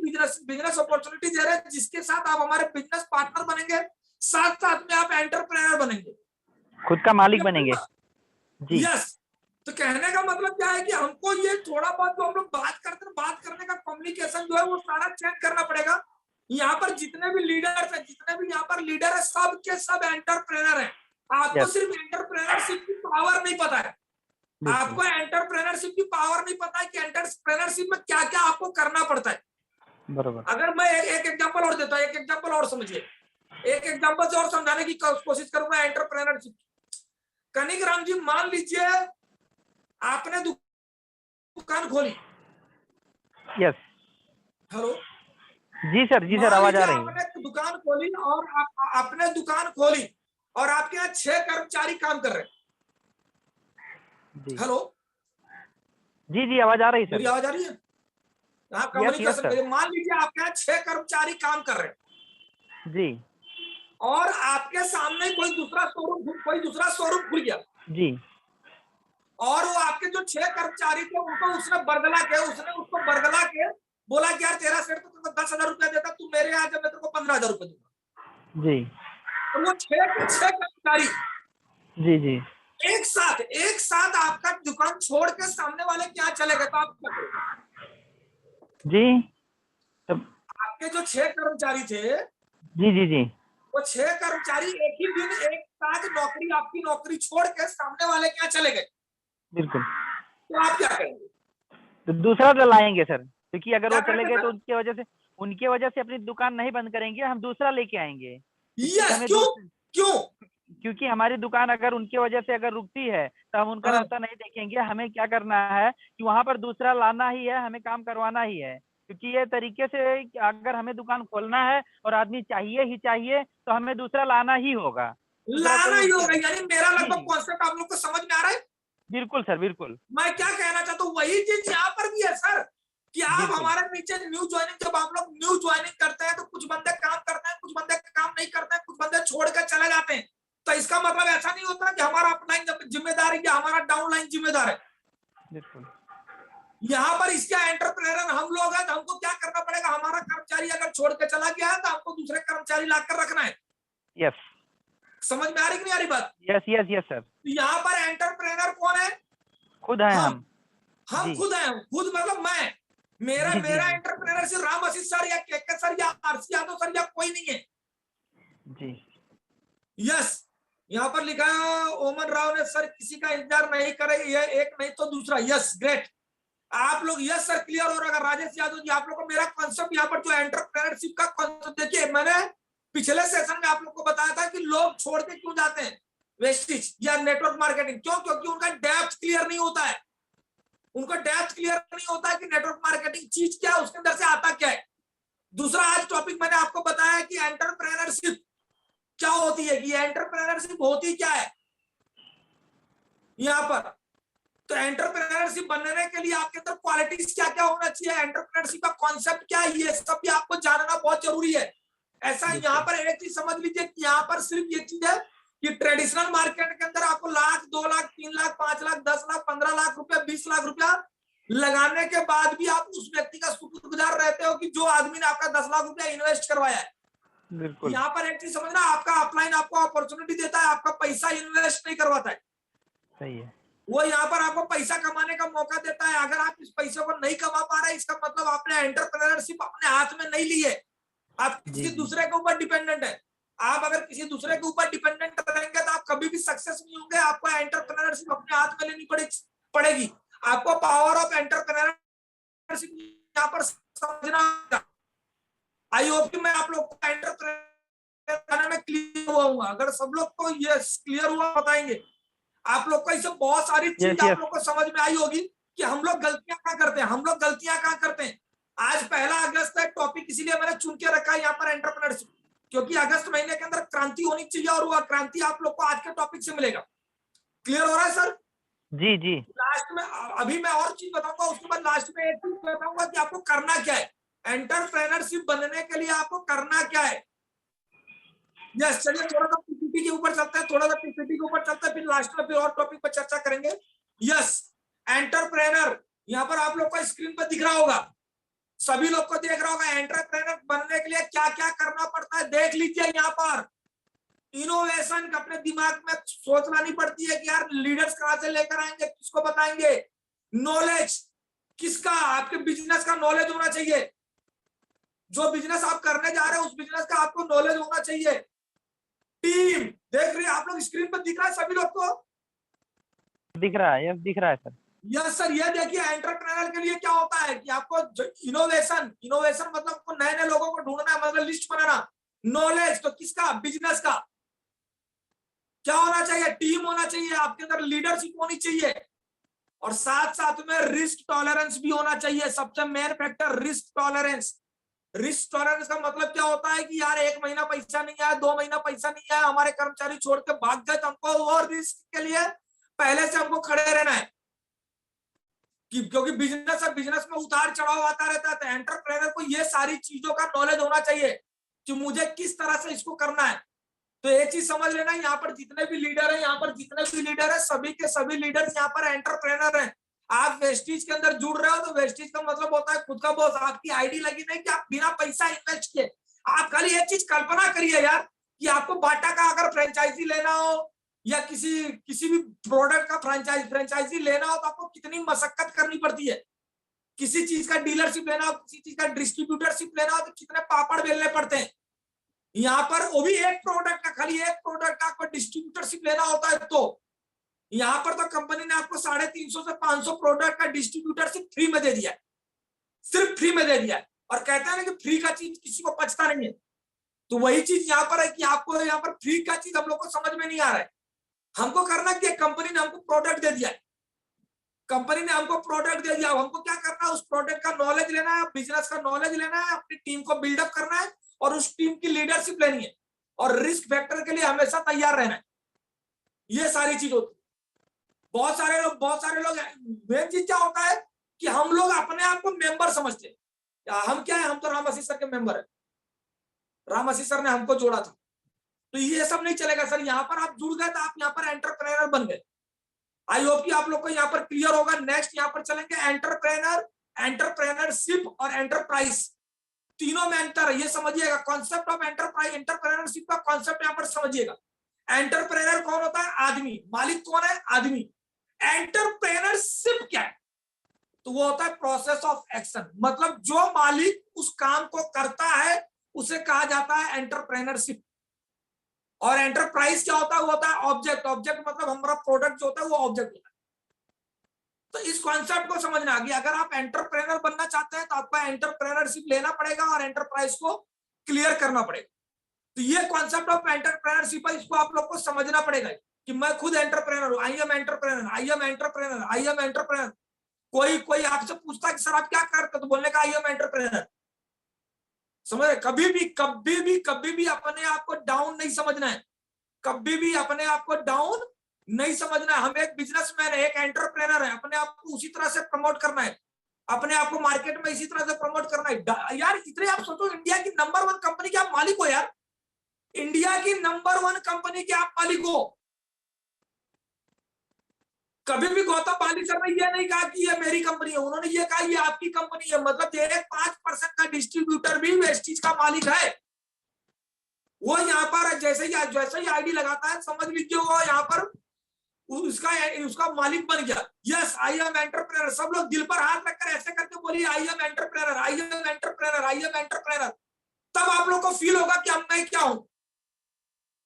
बिजनेस अपॉर्चुनिटी दे रहे हैं जिसके साथ आप हमारे बिजनेस पार्टनर बनेंगे, साथ साथ में आप एंटरप्रेन्योर बनेंगे, खुद का मालिक बनेंगे जी। यस। तो कहने का मतलब क्या है कि हमको ये थोड़ा बहुत जो हम लोग बात करते हैं, बात करने का कम्युनिकेशन जो है वो सारा चेंज करना पड़ेगा। यहाँ पर जितने भी लीडर्स हैं, जितने भी यहाँ पर लीडर है, सब के सब एंटरप्रेन्योर हैं। आपको सिर्फ एंटरप्रेन्योरशिप की पावर नहीं पता है, आपको एंटरप्रेन्योरशिप की पावर नहीं पता है कि एंटरप्रेन्योरशिप में क्या क्या आपको करना पड़ता है। बरोबर। अगर मैं एक एग्जांपल और देता हूँ, एक एग्जांपल और समझिए, एक एग्जांपल से और समझाने की कोशिश करूंगा एंटरप्रेन्योरशिप। कनिक राम जी, मान लीजिए आपने दुकान खोली। यस। हेलो जी सर, जी सर, आवाज आ रही है। आपने दुकान खोली और आपने दुकान खोली और आपके यहाँ 6 कर्मचारी काम कर रहे हैं। हेलो जी जी, आवाज आ रही है सर। मेरी आवाज आ रही है? आप कम्युनिकेशन करिए। मान लीजिए आपके यहाँ 6 कर्मचारी काम कर रहे हैं जी, और आपके सामने कोई दूसरा शोरूम खुल गया जी, और वो आपके जो 6 कर्मचारी थे उनको उसने उसको बरगला के बोला कि यार तेरा सेठ तो तुमको 10,000 रुपया देता, तू मेरे यहाँ जब मैं तेरे को 15,000 रुपया दूंगा जी। और वो 6 के 6 कर्मचारी जी जी एक साथ आपका दुकान छोड़ के सामने वाले के यहाँ चले गए तो आप क्या करोगे जी? तब आपके जो 6 कर्मचारी थे जी जी जी, वो 6 कर्मचारी एक ही दिन एक साथ आपकी नौकरी छोड़ के सामने वाले के यहाँ चले गए, बिल्कुल, तो आप क्या करेंगे? तो दूसरा तो लाएंगे सर, क्योंकि अगर वो चले गए तो उनके वजह से अपनी दुकान नहीं बंद करेंगे, हम दूसरा लेके आएंगे। क्यों? क्योंकि हमारी दुकान अगर उनकी वजह से अगर रुकती है तो हम उनका रास्ता नहीं देखेंगे। हमें क्या करना है कि वहां पर दूसरा लाना ही है, हमें काम करवाना ही है, क्योंकि ये तरीके से अगर हमें दुकान खोलना है और आदमी चाहिए ही चाहिए तो हमें दूसरा लाना ही होगा। यानी मेरा लगभग कॉन्सेप्ट आप लोग को समझ में आ रहा है? बिल्कुल सर, बिल्कुल। मैं क्या कहना चाहता हूँ वही चीज यहाँ पर भी है सर, कि आप हमारे नीचे न्यू ज्वाइनिंग, जब आप लोग न्यू ज्वाइनिंग करते हैं तो कुछ बंदे काम करते हैं, कुछ बंदे काम नहीं करते हैं, कुछ बंदे छोड़कर चले जाते हैं। तो इसका मतलब ऐसा नहीं होता कि हमारा अपलाइन जिम्मेदार है या हमारा डाउनलाइन जिम्मेदार है। बिल्कुल। यहाँ पर इसका एंटरप्रेन्योर हम लोग हैं, तो हमको क्या करना पड़ेगा? हमारा कर्मचारी अगर छोड़ के चला गया है तो हमको दूसरे कर्मचारी लाकर रखना है। यस, समझ में आ रही कि नहीं आ रही बात? Yes yes yes sir. यहाँ पर एंटरप्रेन्योर कौन है? खुद है हम खुद हैं। खुद मतलब मैं, मेरा एंटरप्रेन्योर सिर्फ राम आशीष सर या केके सर या आरसी यादव सर या कोई नहीं है जी। यस, यहाँ पर लिखा है ओमन राव ने, सर किसी का इंतजार नहीं करे, ये एक नहीं तो दूसरा। यस, ग्रेट, आप लोग यस सर क्लियर हो रहा है। राजेश यादव जी, आप लोग को मेरा कॉन्सेप्ट यहाँ पर जो एंटरप्रेन्योरशिप का कॉन्सेप्ट, देखिए मैंने पिछले सेशन में आप लोग को बताया था कि लोग छोड़ के क्यों जाते हैं वेस्टिज या नेटवर्क मार्केटिंग। क्यों? क्योंकि उनका डेप्थ क्लियर नहीं होता है, उनका डेप्थ क्लियर नहीं होता है कि नेटवर्क मार्केटिंग चीज क्या है, उसके अंदर से आता क्या है। दूसरा आज टॉपिक मैंने आपको बताया कि एंटरप्रेन्योरशिप क्या होती है, कि एंटरप्रेन्योरशिप होती क्या है यहाँ पर। तो एंटरप्रेन्योरशिप बनने के लिए आपके अंदर क्वालिटीज क्या क्या होना चाहिए, एंटरप्रेन्योरशिप का कॉन्सेप्ट क्या है, ये सब भी आपको जानना बहुत जरूरी है। ऐसा यहाँ पर एक चीज समझ लीजिए कि यहाँ पर सिर्फ ये चीज है कि ट्रेडिशनल मार्केट के अंदर आपको 1 लाख 2 लाख 3 लाख 5 लाख 10 लाख 15 लाख रुपया 20 लाख रुपया लगाने के बाद भी आप उस व्यक्ति का शुक्रगुजार रहते हो कि जो आदमी ने आपका 10 लाख रुपया इन्वेस्ट करवाया है। बिल्कुल, यहाँ पर एक चीज समझना, आपका अपलाइन आपको अपॉर्चुनिटी देता है, आपका पैसा इन्वेस्ट नहीं करवाता है। सही है, वो यहाँ पर आपको पैसा कमाने का मौका देता है। अगर आप इस पैसे को नहीं कमा पा रहे, इसका मतलब आपने एंटरप्रेन्योरशिप अपने हाथ में नहीं ली है, आप किसी दूसरे के ऊपर डिपेंडेंट है। आप अगर किसी दूसरे के ऊपर डिपेंडेंट रहेंगे तो आप कभी भी सक्सेस नहीं होंगे। आपको एंटरप्रेन्योरशिप अपने हाथ में लेनी पड़ेगी। आपको पावर ऑफ एंटरप्रेन्योरशिप यहाँ पर समझना होगा। आई होप कि मैं आप लोग को एंटरप्रेन्योर में क्लियर हुआ हूँ। अगर सब लोग को ये क्लियर हुआ बताएंगे, आप लोग को इससे बहुत सारी चीज आप लोग को समझ में आई होगी कि हम लोग गलतियां कहाँ करते हैं, आज 1 अगस्त है, टॉपिक इसीलिए मैंने चुन के रखा है यहाँ पर एंटरप्रेन्योरशिप, क्योंकि अगस्त महीने के अंदर क्रांति होनी चाहिए और वो क्रांति आप लोग को आज के टॉपिक से मिलेगा। क्लियर हो रहा है सर? जी जी। लास्ट में अभी मैं और चीज बताऊंगा, उसके बाद लास्ट में एक चीज बताऊंगा कि आपको करना क्या है, एंटरप्रेन्योरशिप बनने के लिए आपको करना क्या है। यस, चलिए थोड़ा सा पीपीटी के ऊपर चलते हैं, थोड़ा सा पीपीटी के ऊपर चलते हैं, फिर लास्ट में फिर और टॉपिक पर चर्चा करेंगे। यस, एंटरप्रेन्योर यहाँ पर आप लोग को स्क्रीन पर दिख रहा होगा, सभी लोग को देख रहा होगा। एंटरप्रेन्योर बनने के लिए क्या क्या करना पड़ता है देख लीजिए। यहाँ पर इनोवेशन अपने दिमाग में सोचना नहीं पड़ती है कि यार लीडर्स कहां से लेकर आएंगे, किसको बताएंगे। नॉलेज किसका, आपके बिजनेस का नॉलेज होना चाहिए। जो बिजनेस आप करने जा रहे हैं उस बिजनेस का आपको नॉलेज होना चाहिए। टीम देख रहे हैं आप लोग, स्क्रीन पर दिख रहा है सभी लोग को? दिख रहा है, यस दिख रहा है सर। यस सर, ये देखिए एंटरप्रेन्योर के लिए क्या होता है कि आपको इनोवेशन मतलब आपको नए नए लोगों को ढूंढना, मतलब लिस्ट बनाना। नॉलेज तो किसका, बिजनेस का। क्या होना चाहिए, टीम होना चाहिए, आपके अंदर लीडरशिप होनी चाहिए, और साथ साथ में रिस्क टॉलरेंस भी होना चाहिए। सबसे main factor risk tolerance. Risk tolerance का मतलब क्या होता है कि यार 1 महीना पैसा नहीं आया, 2 महीना पैसा नहीं आया, हमारे कर्मचारी छोड़ के भाग गए, तो हमको वो रिस्क के लिए पहले से हमको खड़े रहना है, क्योंकि बिजनेस है, बिजनेस में उतार चढ़ाव आता रहता है। तो एंटरप्रेन्योर को ये सारी चीजों का नॉलेज होना चाहिए कि मुझे किस तरह से इसको करना है। तो ये चीज समझ लेना, यहाँ पर जितने भी लीडर है, यहाँ पर जितने भी लीडर है, सभी के सभी लीडर्स यहाँ पर एंटरप्रेन्योर हैं। आप वेस्टीज के अंदर जुड़ रहे हो तो वेस्टीज का मतलब होता है खुद का बॉस। आपकी आईडी लगी नहीं कि आप बिना पैसा इन्वेस्ट किए, आप खाली ये चीज कल्पना करिए यार कि आपको बाटा का अगर फ्रेंचाइजी लेना हो या किसी भी प्रोडक्ट का फ्रेंचाइजी लेना हो तो आपको कितनी मशक्कत करनी पड़ती है। किसी चीज का डीलरशिप लेना हो, किसी चीज का डिस्ट्रीब्यूटरशिप लेना हो तो कितने पापड़ बेलने पड़ते हैं। यहाँ पर वो भी एक प्रोडक्ट का, खाली एक प्रोडक्ट का आपको डिस्ट्रीब्यूटरशिप लेना होता है। तो यहाँ पर तो कंपनी ने आपको 350 से 500 प्रोडक्ट का डिस्ट्रीब्यूटरशिप फ्री में दे दिया है, सिर्फ फ्री में दे दिया है। और कहते हैं ना कि फ्री का चीज किसी को पचता नहीं है, तो वही चीज यहाँ पर है कि आपको यहाँ पर फ्री का चीज हम लोग को समझ में नहीं आ रहा है। हमको करना क्या, कंपनी ने हमको प्रोडक्ट दे दिया है, कंपनी ने हमको प्रोडक्ट दे दिया, हमको क्या करना है, उस प्रोडक्ट का नॉलेज लेना है, बिजनेस का नॉलेज लेना है, अपनी टीम को बिल्डअप करना है और उस टीम की लीडरशिप लेनी है, और रिस्क फैक्टर के लिए हमेशा तैयार रहना है। ये सारी चीज होती है। बहुत सारे लोग मेन चीज क्या होता है कि हम लोग अपने आप को मेंबर समझते हैं। हम क्या है, हम तो राम आशीष सर के मेंबर है, राम आशीष सर ने हमको जोड़ा था। तो ये सब नहीं चलेगा सर। यहाँ पर आप जुड़ गए तो आप यहाँ पर एंटरप्रेन्योर बन गए। आई होप कि आप लोग को यहाँ पर क्लियर होगा। नेक्स्ट यहाँ पर चलेंगे एंटरप्रेन्योर, एंटरप्रेन्योरशिप और एंटरप्राइज, तीनों में अंतर है, ये समझिएगा। कॉन्सेप्ट ऑफ एंटरप्रेन्योरशिप का कॉन्सेप्ट यहाँ पर समझिएगा। एंटरप्रेन्योर कौन होता है, आदमी। मालिक कौन है, आदमी। एंटरप्रेन्योरशिप क्या है, तो वो होता है प्रोसेस ऑफ एक्शन, मतलब जो मालिक उस काम को करता है उसे कहा जाता है एंटरप्रेन्योरशिप। और एंटरप्राइज क्या होता है, वो होता है ऑब्जेक्ट। ऑब्जेक्ट मतलब हमारा प्रोडक्ट जो होता है वो ऑब्जेक्ट होता है। तो इस कॉन्सेप्ट को समझना है कि अगर आप एंटरप्रेन्योर बनना चाहते हैं तो आपको एंटरप्रेन्योरशिप लेना पड़ेगा और एंटरप्राइज को क्लियर करना पड़ेगा। तो ये कॉन्सेप्ट ऑफ एंटरप्रेन्योरशिप है, इसको आप लोग को समझना पड़ेगा कि मैं खुद एंटरप्रेन्योर हूं, I am entrepreneur, I am entrepreneur, I am entrepreneur. कोई आपसे पूछता है कि सर आप क्या करते, तो बोलने का आई एम एंटरप्रेन्योर। समझ रहे? कभी भी अपने आप को डाउन नहीं समझना है, कभी भी अपने आप को डाउन नहीं समझना है। हम एक बिजनेसमैन है, एक एंटरप्रेन्योर है, अपने आप को उसी तरह से प्रमोट करना है, अपने आप को मार्केट में इसी तरह से प्रमोट करना है। यार इतने आप सोचो, इंडिया की नंबर 1 कंपनी के आप मालिक हो यार, इंडिया की नंबर 1 कंपनी के आप मालिक हो। कभी भी गौतम बाली सर ने ये नहीं कहा कि ये मेरी कंपनी है, उन्होंने ये कहा ये आपकी कंपनी है। मतलब ये 5% का डिस्ट्रीब्यूटर भी वेस्टीज का मालिक है। वो यहाँ पर जैसे ही आईडी लगाता है, समझ लीजिए वो यहाँ पर उसका मालिक बन गया। Yes, I am entrepreneur. सब लोग दिल पर हाथ रखकर ऐसे करके बोलिए I am entrepreneur, I am entrepreneur, I am entrepreneur. तब आप लोग को फील होगा कि अब मैं क्या हूं।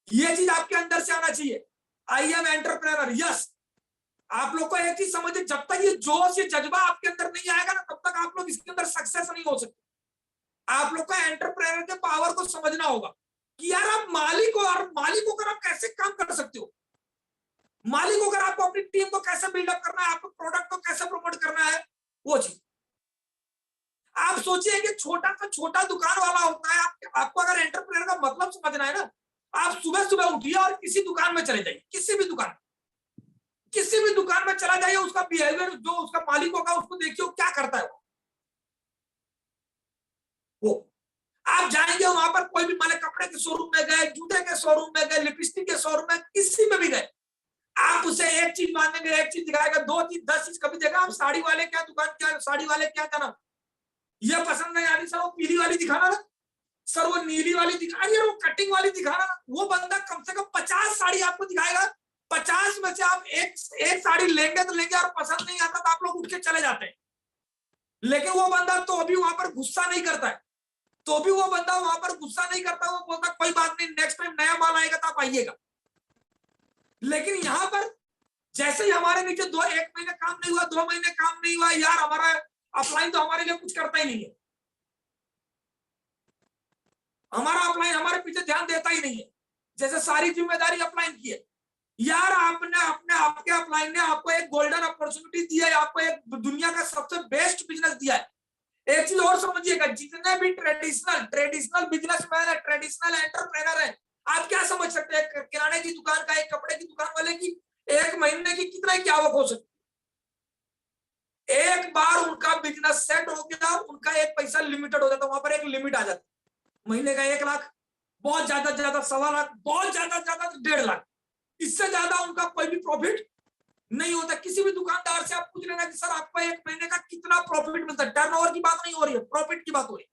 ये चीज आपके अंदर से आना चाहिए, आई एम एंटरप्रेन्योर। यस, आप लोग को एक चीज समझिए, जब तक ये जोश, ये जज्बा आपके अंदर नहीं आएगा ना, तब तक आप लोग इसके अंदर सक्सेस नहीं हो सकते। आप लोग को एंटरप्रेन्योर के पावर को समझना होगा कि यार आप मालिक हो, और मालिक होकर आप कैसे काम कर सकते हो। मालिक होकर आपको अपनी टीम को कैसे बिल्डअप करना है, आपको प्रोडक्ट को कैसे प्रमोट करना है, वो चीज आप सोचिए। छोटा दुकान वाला होता है, आपको अगर एंटरप्रेन्योर का मतलब समझना है ना, आप सुबह सुबह उठिए और किसी दुकान में चले जाइए, किसी भी दुकान में चला जाइए, उसका बिहेवियर, जो उसका मालिक होगा उसको देखिए वो क्या करता है। वो आप जाएंगे वहां पर, कोई भी माने कपड़े के शोरूम में गए, जूते के शोरूम में गए, लिपस्टिक के शोरूम में, किसी में भी गए, आप उसे एक चीज मांगेंगे, एक चीज दिखाएगा, 2 चीज 10 चीज कभी देगा। आप साड़ी वाले क्या दुकान, क्या साड़ी वाले क्या जाना, ये पसंद नहीं आ रही सर, वो पीली वाली दिखाना ना सर, वो नीली वाली दिखा रही है, वो कटिंग वाली दिखाना ना। वो बंदा कम से कम 50 साड़ी आपको दिखाएगा, 50 में से आप एक साड़ी लेंगे तो लेंगे, और पसंद नहीं आता तो आप लोग उठ के चले जाते हैं। लेकिन वो बंदा तो अभी वहां पर गुस्सा नहीं करता है, तो भी वो बंदा वहां पर गुस्सा नहीं करता, वो बोलता कोई बात नहीं, नेक्स्ट टाइम नया माल आएगा तो आप आइएगा। लेकिन यहाँ पर जैसे ही हमारे नीचे 1 महीने काम नहीं हुआ, 2 महीने काम नहीं हुआ, यार हमारा अपलाइन तो हमारे लिए कुछ करता ही नहीं है, हमारा अपलाइन हमारे पीछे ध्यान देता ही नहीं है, जैसे सारी जिम्मेदारी अपलाइन की है। यार आपके अपलाइन ने आपको एक गोल्डन अपॉर्चुनिटी दी है, आपको एक दुनिया का सबसे बेस्ट बिजनेस दिया है। एक चीज और समझिएगा, जितने भी ट्रेडिशनल बिजनेसमैन है, ट्रेडिशनल एंटरप्रेनर है, आप क्या समझ सकते हैं किराने की दुकान का, एक कपड़े की दुकान वाले की एक महीने की कितना की आवक हो सकती है। एक बार उनका बिजनेस सेट हो गया, उनका एक पैसा लिमिटेड हो जाता, वहां पर एक लिमिट आ जाती, महीने का 1 लाख, बहुत ज्यादा 1.25 लाख, बहुत ज्यादा 1.5 लाख, इससे ज्यादा उनका कोई भी प्रॉफिट नहीं होता। किसी भी दुकानदार से आप पूछ लेना कि सर आपको एक महीने का कितना प्रॉफिट मिलता है, टर्नओवर की बात नहीं हो रही है, प्रॉफिट की बात हो रही है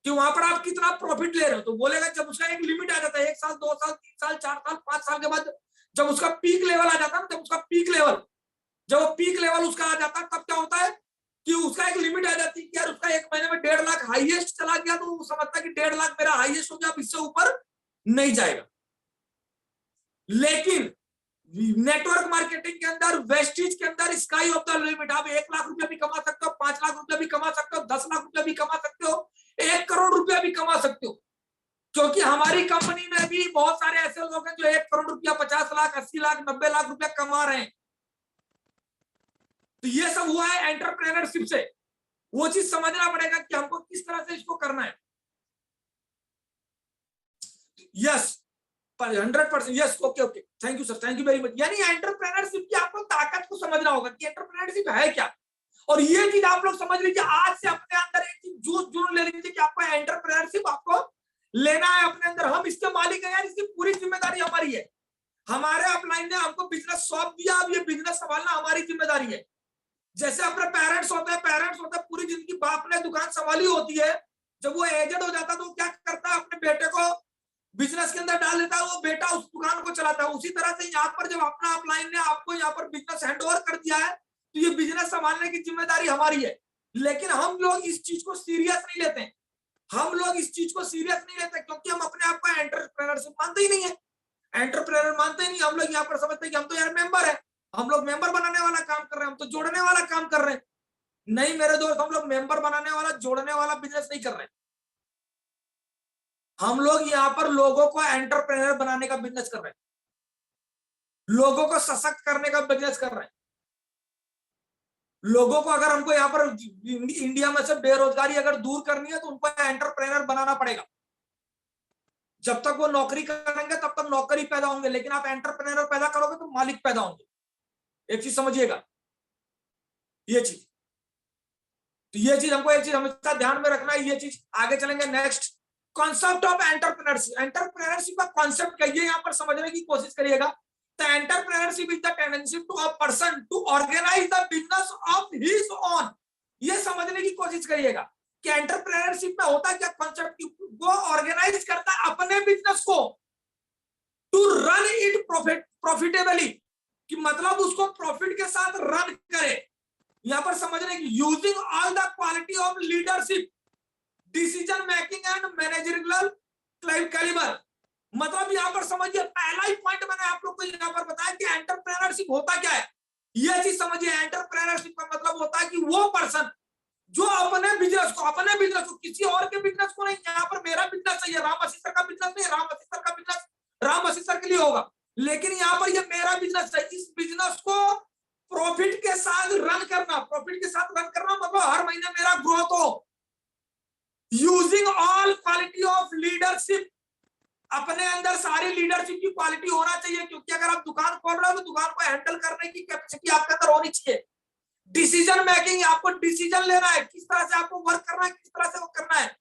कि वहां पर आप कितना प्रॉफिट ले रहे हो। तो बोलेगा जब उसका एक लिमिट आ जाता है, 1 साल 2 साल 3 साल 4 साल 5 साल के बाद जब उसका पीक लेवल आ जाता है, जब उसका पीक लेवल उसका आ जाता है, तब क्या होता है कि उसका एक लिमिट आ जाती है कि यार उसका एक महीने में 1.5 लाख हाईएस्ट चला गया, तो वो समझता है कि 1.5 लाख मेरा हाईएस्ट हो गया, अब इससे ऊपर नहीं जाएगा। लेकिन नेटवर्क मार्केटिंग के अंदर, वेस्टेज के अंदर स्काई ऑफ द लिमिट, आप 1 लाख रुपया भी कमा सकते हो, 5 लाख रुपया भी कमा सकते हो, 10 लाख रुपया भी कमा सकते हो, 1 करोड़ रुपया भी कमा सकते हो। क्योंकि हमारी कंपनी में भी बहुत सारे ऐसे लोग हैं जो 1 करोड़ रुपया, 50 लाख, 80 लाख, 90 लाख रुपया कमा रहे हैं। तो ये सब हुआ है एंटरप्रेन्योरशिप से। वो चीज समझना पड़ेगा कि हमको किस तरह से इसको करना है। Yes 100%, yes, okay, thank you sir, thank you very much. यानी एंटरप्रेन्योरशिप की आपको ताकत को समझना होगा कि एंटरप्रेन्योरशिप है क्या, और ये चीज आप लोग समझ लीजिए। आज से अपने अंदर एक चीज जुड़ ले लीजिए कि आपको एंटरप्रेन्योरशिप आपको लेना है अपने अंदर। हम इसके मालिक हैं यार, इसकी पूरी जिम्मेदारी हमारी है। हमारे अपलाइन ने हमको बिजनेस सौंप दिया, अब ये बिजनेस संभालना हमारी जिम्मेदारी है। जैसे अपने पेरेंट्स होते हैं, पूरी जिंदगी बाप ने दुकान संभाली होती है, जब वो एजेड हो जाता है तो क्या करता है, अपने बेटे को बिजनेस के अंदर डाल देता है, वो बेटा उस दुकान को चलाता है। उसी तरह से यहाँ पर जब अपना अपलाइन ने आपको यहाँ पर बिजनेस हैंडओवर कर दिया है, तो ये बिजनेस संभालने की जिम्मेदारी हमारी है। लेकिन हम लोग इस चीज को सीरियस नहीं लेते, क्योंकि हम अपने आप को एंटरप्रेन्योरशिप मानते ही नहीं है, एंटरप्रेन्योर मानते ही नहीं। हम लोग यहाँ पर समझते हैं कि हम तो यार मेंबर है, हम लोग मेंबर बनाने वाला काम कर रहे हैं, हम तो जोड़ने वाला काम कर रहे हैं। नहीं मेरे दोस्त, हम लोग मेंबर बनाने वाला, जोड़ने वाला बिजनेस नहीं कर रहे हैं। हम लोग यहाँ पर लोगों को एंटरप्रेन्योर बनाने का बिजनेस कर रहे हैं, लोगों को सशक्त करने का बिजनेस कर रहे हैं। लोगों को अगर हमको यहाँ पर इंडिया में से बेरोजगारी अगर दूर करनी है तो उनको एंटरप्रेन्योर बनाना पड़ेगा। जब तक वो नौकरी करेंगे तब तक नौकरी पैदा होंगे, लेकिन आप एंटरप्रेन्योर पैदा करोगे तो मालिक पैदा होंगे। एक चीज समझिएगा, ये चीज, तो ये चीज हमको एक चीज हमेशा ध्यान में रखना है। ये चीज आगे चलेंगे। Next concept of entrepreneurship, entrepreneurship का कॉन्सेप्ट क्या, ये यहाँ पर समझने की कोशिश करिएगा। The entrepreneurship is the tendency to a person to organize the business of his own। ये समझने की कोशिश करिएगा कि एंटरप्रेन्योरशिप में होता क्या कॉन्सेप्ट, वो ऑर्गेनाइज करता है अपने बिजनेस को टू रन इट प्रॉफिटेबली, कि मतलब उसको प्रॉफिट के साथ रन करे। यहाँ पर समझने की using all the quality of leadership, decision making and managerial calibre. मतलब यहाँ पर समझिए, पहला ही पॉइंट मैंने आप लोग को यहाँ पर बताया कि एंटरप्रेन्योरशिप होता क्या है। ये चीज समझिए, एंटरप्रेन्योरशिप का मतलब होता है कि वो पर्सन जो अपने बिजनेस को किसी और के बिजनेस को नहीं, यहाँ पर मेरा बिजनेस है, ये राम आशीष सर का बिजनेस नहीं, राम आशीष सर का बिजनेस राम आशीष सर के लिए होगा, लेकिन यहाँ पर ये मेरा बिजनेस है। इस बिजनेस को प्रॉफिट के साथ रन करना मतलब हर महीने मेरा ग्रोथ हो, using all quality of leadership, अपने अंदर सारी लीडरशिप की क्वालिटी होना चाहिए, क्योंकि अगर आप दुकान खोल रहे हो तो दुकान को हैंडल करने की कैपेसिटी आपके अंदर होनी चाहिए। डिसीजन मेकिंग, आपको डिसीजन लेना है, किस तरह से आपको वर्क करना है, किस तरह से वो करना है।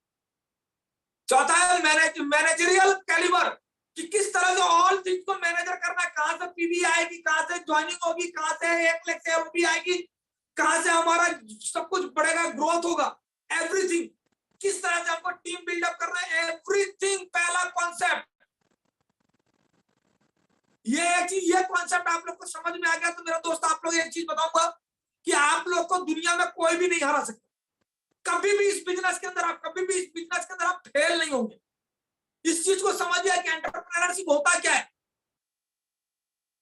चौथा है मैनेजरियल कैलिबर, कि किस तरह से ऑल थिंग्स को मैनेजर करना है, कहां से पीवी आएगी, कहां से ज्वाइनिंग होगी, कहां से 1 लाख से एलओपी आएगी, कहां से हमारा सब कुछ बढ़ेगा, ग्रोथ होगा, एवरीथिंग। किस तरह से आपको टीम बिल्डअप करना है, एवरीथिंग पहला कॉन्सेप्ट। ये कॉन्सेप्ट आप लोग को समझ में आ गया तो मेरा दोस्त आप लोग एक चीज बताऊंगा कि आप लोग को दुनिया में कोई भी नहीं हरा सकता। कभी भी इस बिजनेस के अंदर आप फेल नहीं होंगे। इस चीज को समझिए कि एंटरप्रेन्योरशिप होता क्या है,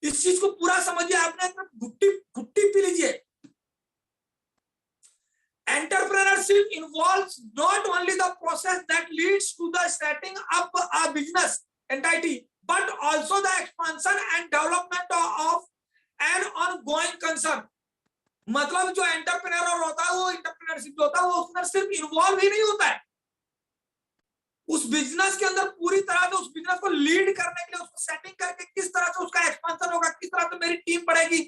इस चीज को पूरा समझिए, आपने घुट्टी पी लीजिए। Entrepreneurship involves not only the process that leads to the setting up a business entity, but also the expansion and development of an ongoing concern. मतलब जो एंटरप्रेन्योर होता है, वो एंटरप्रेन्योरशिप जो होता है, वो उसमें सिर्फ इन्वॉल्व ही नहीं होता है उस बिजनेस के अंदर, पूरी तरह से उस बिजनेस को लीड करने के लिए, उसको सेटिंग करके किस तरह से उसका एक्सपेंशन होगा, किस तरह से मेरी टीम बढ़ेगी,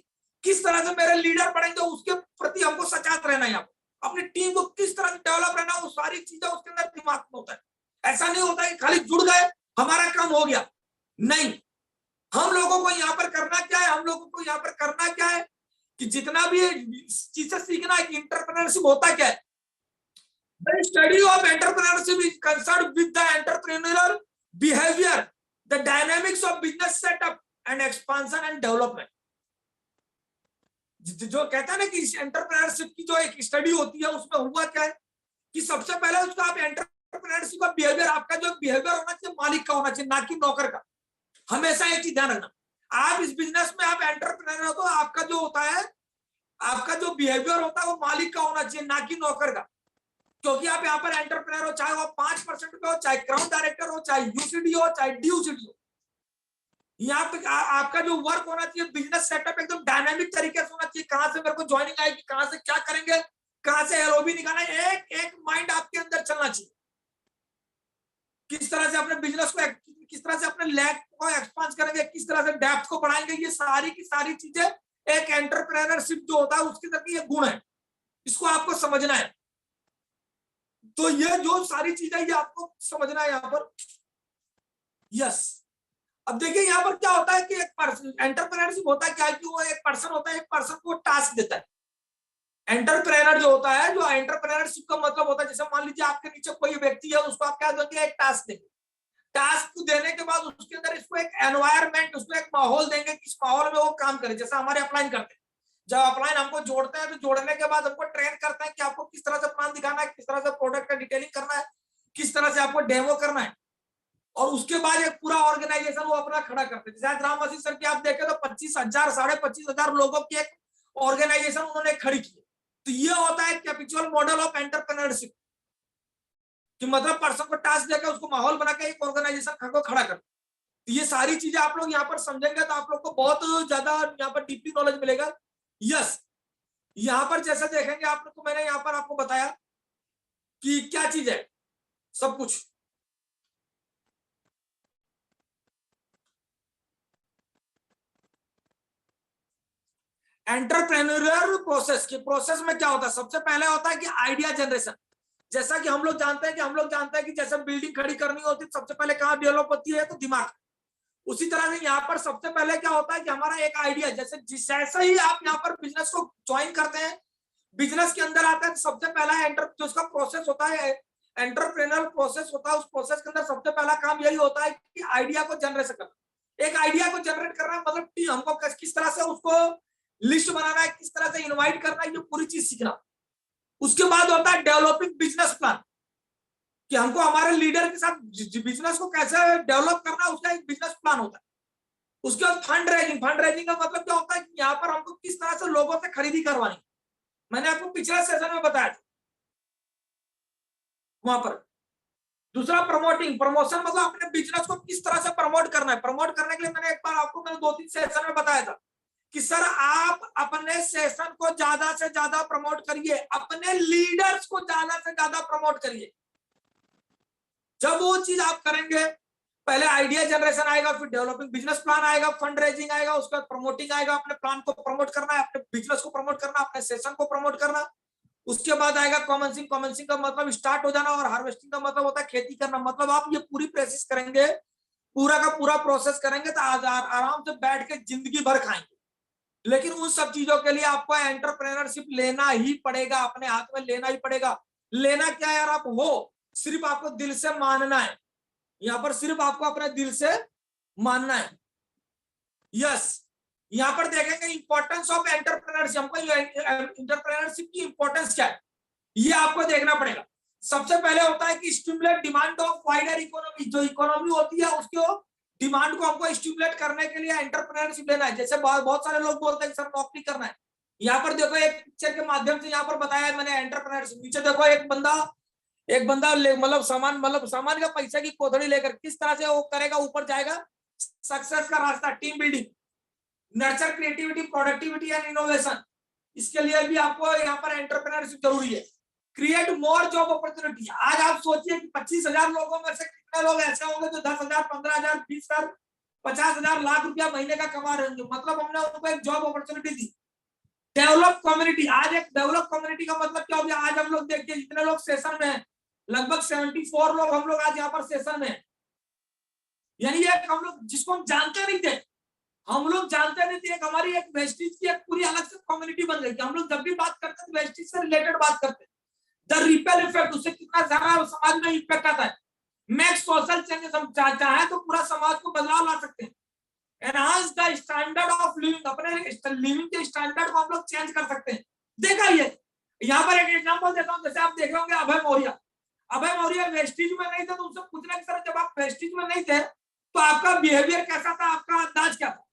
किस तरह से मेरे लीडर बढ़ेंगे, उसके प्रति हमको सचेत रहना है। अपनी टीम को किस तरह से डेवलप रहना, वो सारी चीजें उसके अंदर दिमाग में होता है। ऐसा नहीं होता है खाली जुड़ गए हमारा काम हो गया, नहीं। हम लोगों को यहाँ पर करना क्या है, हम लोगों को यहाँ पर करना क्या है कि जितना भी चीजें सीखना है कि एंटरप्रेन्योरशिप होता क्या है। The study of entrepreneurship is concerned with the entrepreneurial behavior, the dynamics of business setup and expansion and development. जो कहता है ना कि एंटरप्रेन्योरशिप की जो एक स्टडी होती है, उसमें हुआ क्या है कि सबसे पहले उसका आप एंटरप्रेन्योरशिप का बिहेवियर, आपका जो बिहेवियर होना चाहिए मालिक का होना चाहिए, ना कि नौकर का। हमेशा एक चीज ध्यान रखना, आप इस बिजनेस में आप एंटरप्रेन्योर हो तो आपका जो होता है, आपका जो बिहेवियर होता है वो मालिक का होना चाहिए, ना कि नौकर का। क्योंकि आप यहाँ पर एंटरप्रेन्योर हो, चाहे वो 5% पे हो, चाहे क्राउन डायरेक्टर हो, चाहे यूसीडी हो, चाहे डीयूसीडी हो, यहाँ पे आपका जो वर्क होना चाहिए, बिजनेस सेटअप एकदम डायनामिक तरीके से होना चाहिए। कहां से मेरे को ज्वाइनिंग आएगी, कहां से क्या करेंगे, कहां से एलओबी निकालना है, एक माइंड आपके अंदर चलना चाहिए। किस तरह से अपने बिजनेस को, किस तरह से अपने लैग को एक्सपांड करेंगे, किस तरह से डेप्थ को बढ़ाएंगे, ये सारी की सारी चीजें एक एंटरप्रेन्योरशिप जो होता है उसके अंदर ये गुण है, इसको आपको समझना है। तो ये जो सारी चीजें ये आपको समझना है यहाँ पर। यस, अब देखिए यहाँ पर क्या होता है कि एक पर्सन, एंटरप्रेन्योरशिप होता है क्या है कि वो एक पर्सन होता है, एक पर्सन को टास्क देता है। एंटरप्रेन्योर जो होता है, जो एंटरप्रेन्योरशिप का मतलब होता है, जैसे मान लीजिए आपके नीचे कोई व्यक्ति है, उसको आप क्या देंगे, एक टास्क देंगे। टास्क देने के बाद उसके अंदर इसको एक एनवायरमेंट, उसको एक माहौल देंगे कि इस माहौल में वो काम करे। जैसे हमारे अपलाइन करते हैं, जब अपलाइन हमको जोड़ते हैं तो जोड़ने के बाद हमको ट्रेन करते हैं कि आपको किस तरह से प्लान दिखाना है, किस तरह से प्रोडक्ट का डिटेलिंग करना है, किस तरह से आपको डेमो करना है, और उसके बाद एक पूरा ऑर्गेनाइजेशन वो अपना खड़ा करते हैं। जैसे राम मसीह सर की आप देखें तो 25,000 25,500 लोगों की एक ऑर्गेनाइजेशन उन्होंने खड़ी की। तो ये होता है कैपिचुअल मॉडल ऑफ एंटरप्रेन्योरशिप, कि मतलब पर्सन को टास्क देकर उसको माहौल बना के एक ऑर्गेनाइजेशन को खड़ा कर। तो ये सारी चीजें आप लोग यहाँ पर समझेंगे तो आप लोग को बहुत ज्यादा यहाँ पर डीपली नॉलेज मिलेगा। यस, यहाँ पर जैसे देखेंगे आप लोग को, मैंने यहाँ पर आपको बताया कि क्या चीज है, सब कुछ एंटरप्रेन्योरियल प्रोसेस के प्रोसेस में क्या होता है। सबसे पहले होता है कि आइडिया जनरेशन। जैसा कि हम लोग जानते हैं कि जैसे बिल्डिंग खड़ी करनी होती है सबसे पहले कहाँ डेवलप होती है, तो दिमाग। उसी तरह से यहाँ पर सबसे पहले क्या होता है कि हमारा एक आइडिया, जैसे ही आप यहाँ पर बिजनेस को ज्वाइन करते हैं, बिजनेस के अंदर आते हैं, सबसे पहला जो उसका प्रोसेस होता है, एंटरप्रेन्योरियल प्रोसेस होता है, उस प्रोसेस के अंदर सबसे पहला काम यही होता है कि आइडिया को जनरेट करना। एक आइडिया को जनरेट करना मतलब हमको किस तरह से उसको लिस्ट बनाना है, किस तरह से इनवाइट करना है, ये पूरी चीज सीखना। उसके बाद होता है डेवलपिंग बिजनेस प्लान, कि हमको हमारे लीडर के साथ बिजनेस को कैसे डेवलप करना है, उसका एक बिजनेस प्लान होता है। उसके बाद फंड रेजिंग का मतलब क्या होता है कि यहाँ पर हमको किस तरह से लोगों से खरीदी करवानी। मैंने आपको पिछले सेशन में बताया था वहां पर। दूसरा प्रमोशन मतलब अपने बिजनेस को किस तरह से प्रमोट करना है। प्रमोट करने के लिए मैंने 2-3 सेशन में बताया था कि सर आप अपने सेशन को ज्यादा से ज्यादा प्रमोट करिए, अपने लीडर्स को ज्यादा से ज्यादा प्रमोट करिए। जब वो चीज आप करेंगे, पहले आइडिया जनरेशन आएगा, फिर डेवलपिंग बिजनेस प्लान आएगा, फंड रेजिंग आएगा, उसके बाद प्रमोटिंग आएगा, अपने प्लान को प्रमोट करना है, अपने बिजनेस को प्रमोट करना, अपने सेशन को प्रमोट करना। उसके बाद आएगा कॉमेंसिंग। कॉमेंसिंग का मतलब स्टार्ट हो जाना, और हार्वेस्टिंग का मतलब होता है खेती करना। मतलब आप ये पूरी प्रोसेस करेंगे, पूरा का पूरा प्रोसेस करेंगे तो आराम से बैठ के जिंदगी भर खाएंगे। लेकिन उन सब चीजों के लिए आपको एंटरप्रेन्योरशिप लेना ही पड़ेगा, अपने हाथ में लेना ही पड़ेगा। लेना क्या है यार, आप हो सिर्फ आपको दिल से मानना है, यहाँ पर सिर्फ आपको अपने दिल से मानना है। यस, यहाँ पर देखेंगे इंपॉर्टेंस ऑफ एंटरप्रेन्योरशिप। हमको एंटरप्रेन्योरशिप की इंपॉर्टेंस क्या है ये आपको देखना पड़ेगा। सबसे पहले होता है कि stimulate demand of wider economy. जो इकोनॉमी होती है उसको डिमांड को हमको स्टिमुलेट करने के लिए एंटरप्रेन्योरशिप लेना है। जैसे बहुत सारे लोग बोलते हैं सर नौकरी करना है। यहाँ पर देखो एक पिक्चर के माध्यम से यहाँ पर बताया है मैंने एंटरप्रेन्योरशिप। नीचे देखो एक बंदा मतलब सामान का पैसे की कोथड़ी लेकर किस तरह से वो करेगा, ऊपर जाएगा। सक्सेस का रास्ता, team building, nurture creativity, productivity and innovation. इसके लिए भी आपको यहाँ पर एंटरप्रेन्योरशिप जरूरी है। Create more job opportunity. आज आप सोचिए कि 25,000 लोगों में से कितने लोग ऐसे होंगे जो 10,000, 15,000, 20,000, 50,000, लाख रुपया महीने का कमा रहे होंगे। मतलब हमने उनको एक जॉब अपॉर्चुनिटी दी। Develop community. आज एक डेवलप कम्युनिटी का मतलब क्या हो गया, आज हम लोग देखिए जितने लोग सेशन में हैं, लगभग 74 लोग हम लोग आज यहाँ पर सेशन में हैं। यानी एक हम लोग जिसको हम जानते नहीं थे, हम लोग जानते नहीं थे, हमारी एक वेस्टिज की एक पूरी अलग से कम्युनिटी बन गई। हम लोग जब भी बात करते हैं वेस्टिज से रिलेटेड बात करते हैं। द रिपेल इफेक्ट, उससे कितना सारा समाज में इफेक्ट आता है। मेक सोशल चेंजेस, हम चाहे तो पूरा समाज को बदलाव ला सकते हैं। Enhance the standard of living, अपने लिविंग के स्टैंडर्ड को हम लोग चेंज कर सकते हैं। देखा ये यहाँ पर एक एग्जांपल देता हूँ। जैसे आप देख रहे होंगे अभय मौर्य वेस्टिज में नहीं थे, तो उनसे पूछने की तरह जब आप वेस्टिज में नहीं थे तो आपका बिहेवियर कैसा था, आपका अंदाज क्या था।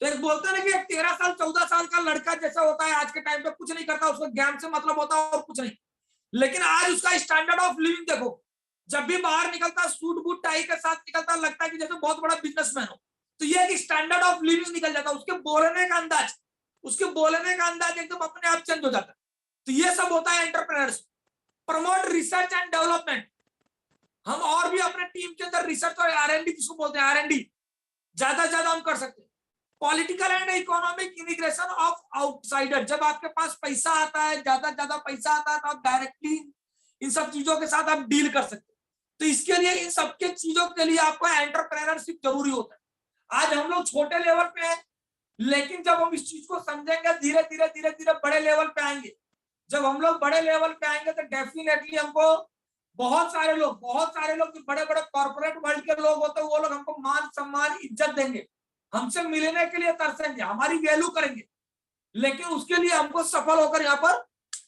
तो एक बोलते हैं ना कि एक 13 साल 14 साल का लड़का जैसा होता है आज के टाइम पे, कुछ नहीं करता, उसको ज्ञान से मतलब होता है और कुछ नहीं। लेकिन आज उसका स्टैंडर्ड ऑफ लिविंग देखो, जब भी बाहर निकलता सूट बूट टाई के साथ निकलता, लगता है कि जैसे बहुत बड़ा बिजनेसमैन हो। तो ये एक स्टैंडर्ड ऑफ लिविंग निकल जाता है। उसके बोलने का अंदाज एकदम अपने आप चेंज हो जाता है। तो ये सब होता है entrepreneurship. Promote research and development. हम और भी अपने टीम के अंदर रिसर्च और R&D, जिसको बोलते हैं R&D, ज्यादा से ज्यादा हम कर सकते हैं। Political and economic immigration of outsider. जब आपके पास पैसा आता है, ज्यादा पैसा आता है, तो आप डायरेक्टली इन सब चीजों के साथ आप डील कर सकते हैं। तो इसके लिए इन सबके चीजों के लिए आपको एंटरप्रेन्योरशिप जरूरी होता है। आज हम लोग छोटे लेवल पे हैं, लेकिन जब हम इस चीज को समझेंगे धीरे धीरे बड़े लेवल पे आएंगे। जब हम लोग बड़े लेवल पे आएंगे तो डेफिनेटली हमको बहुत सारे लोग जो बड़े बड़े कॉर्पोरेट वर्ल्ड के लोग होते हैं, वो लोग हमको मान सम्मान इज्जत देंगे, हमसे मिलने के लिए तरसेंगे, हमारी वैल्यू करेंगे। लेकिन उसके लिए हमको सफल होकर यहाँ पर